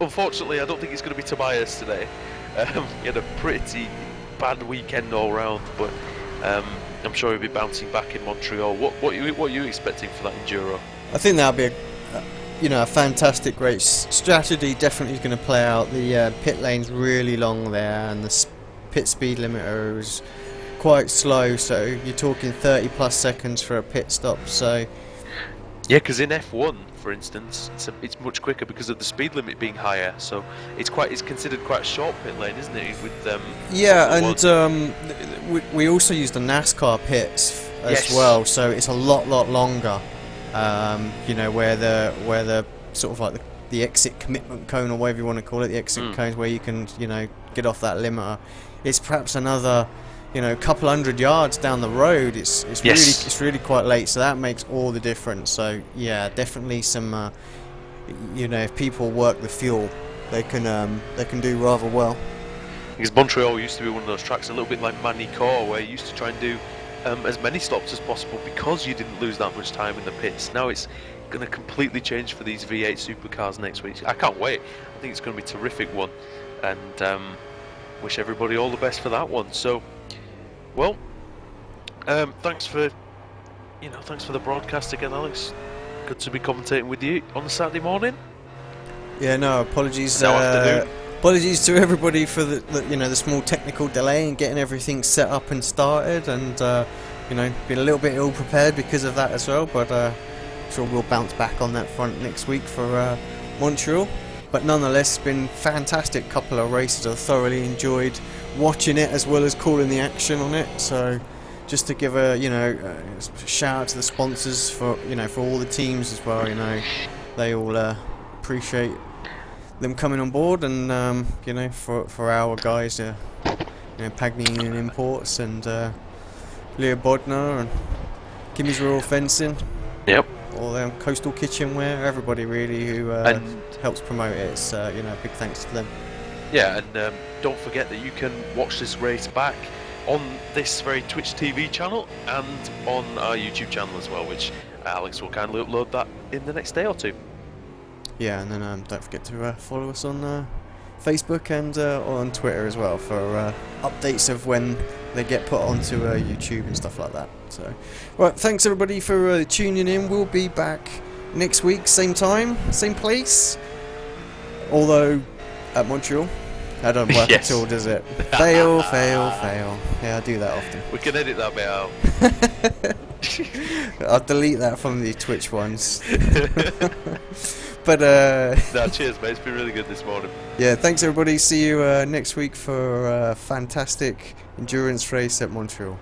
Unfortunately, I don't think it's going to be Tobias today. He had a pretty bad weekend all round, but I'm sure he'll be bouncing back in Montreal. What are you expecting for that enduro?
I think that'll be a fantastic race. Strategy definitely is going to play out. The pit lane's really long there, and the pit speed limiter is quite slow. So you're talking 30 plus seconds for a pit stop. So
yeah, because in F1, for instance, it's much quicker because of the speed limit being higher. So it's considered quite a short pit lane, isn't it?
We also use the NASCAR pits as well. So it's a lot longer. Where the sort of like the exit commitment cone, or whatever you want to call it, the exit cones where you can get off that limiter. It's perhaps another couple 100 yards down the road. It's really quite late, so that makes all the difference. So yeah, definitely some if people work the fuel, they can do rather well.
Because Montreal used to be one of those tracks, a little bit like Manicourt, where you used to try and do as many stops as possible because you didn't lose that much time in the pits. Now it's going to completely change for these V8 supercars next week. I can't wait. I think it's going to be a terrific one, and wish everybody all the best for that one. So, well, thanks for the broadcast again, Alex. Good to be commentating with you on a Saturday morning.
Yeah, no apologies.
Afternoon.
Apologies to everybody for the small technical delay in getting everything set up and started, and been a little bit ill prepared because of that as well. But I'm sure we'll bounce back on that front next week for Montreal. But nonetheless, it's been a fantastic couple of races. I thoroughly enjoyed watching it as well as calling the action on it. So just to give a shout out to the sponsors for all the teams as well. They all appreciate them coming on board, and for our guys, Pagnini Imports and Leo Bodnar and Kimmy's Rural Fencing.
Yep.
All Coastal Kitchenware, everybody really who helps promote it. It's big thanks to them.
Yeah, and don't forget that you can watch this race back on this very Twitch TV channel and on our YouTube channel as well, which Alex will kindly upload that in the next day or two.
Yeah, and then don't forget to follow us on Facebook and on Twitter as well for updates of when they get put onto YouTube and stuff like that. So, right, thanks everybody for tuning in. We'll be back next week, same time, same place. Although at Montreal, that doesn't work
Yes.
at all, does it? Fail, fail, fail. Yeah, I do that often.
We can edit that bit out.
I'll delete that from the Twitch ones. But
No, cheers, mate. It's been really good this morning.
yeah, thanks everybody. See you next week for a fantastic endurance race at Montreal.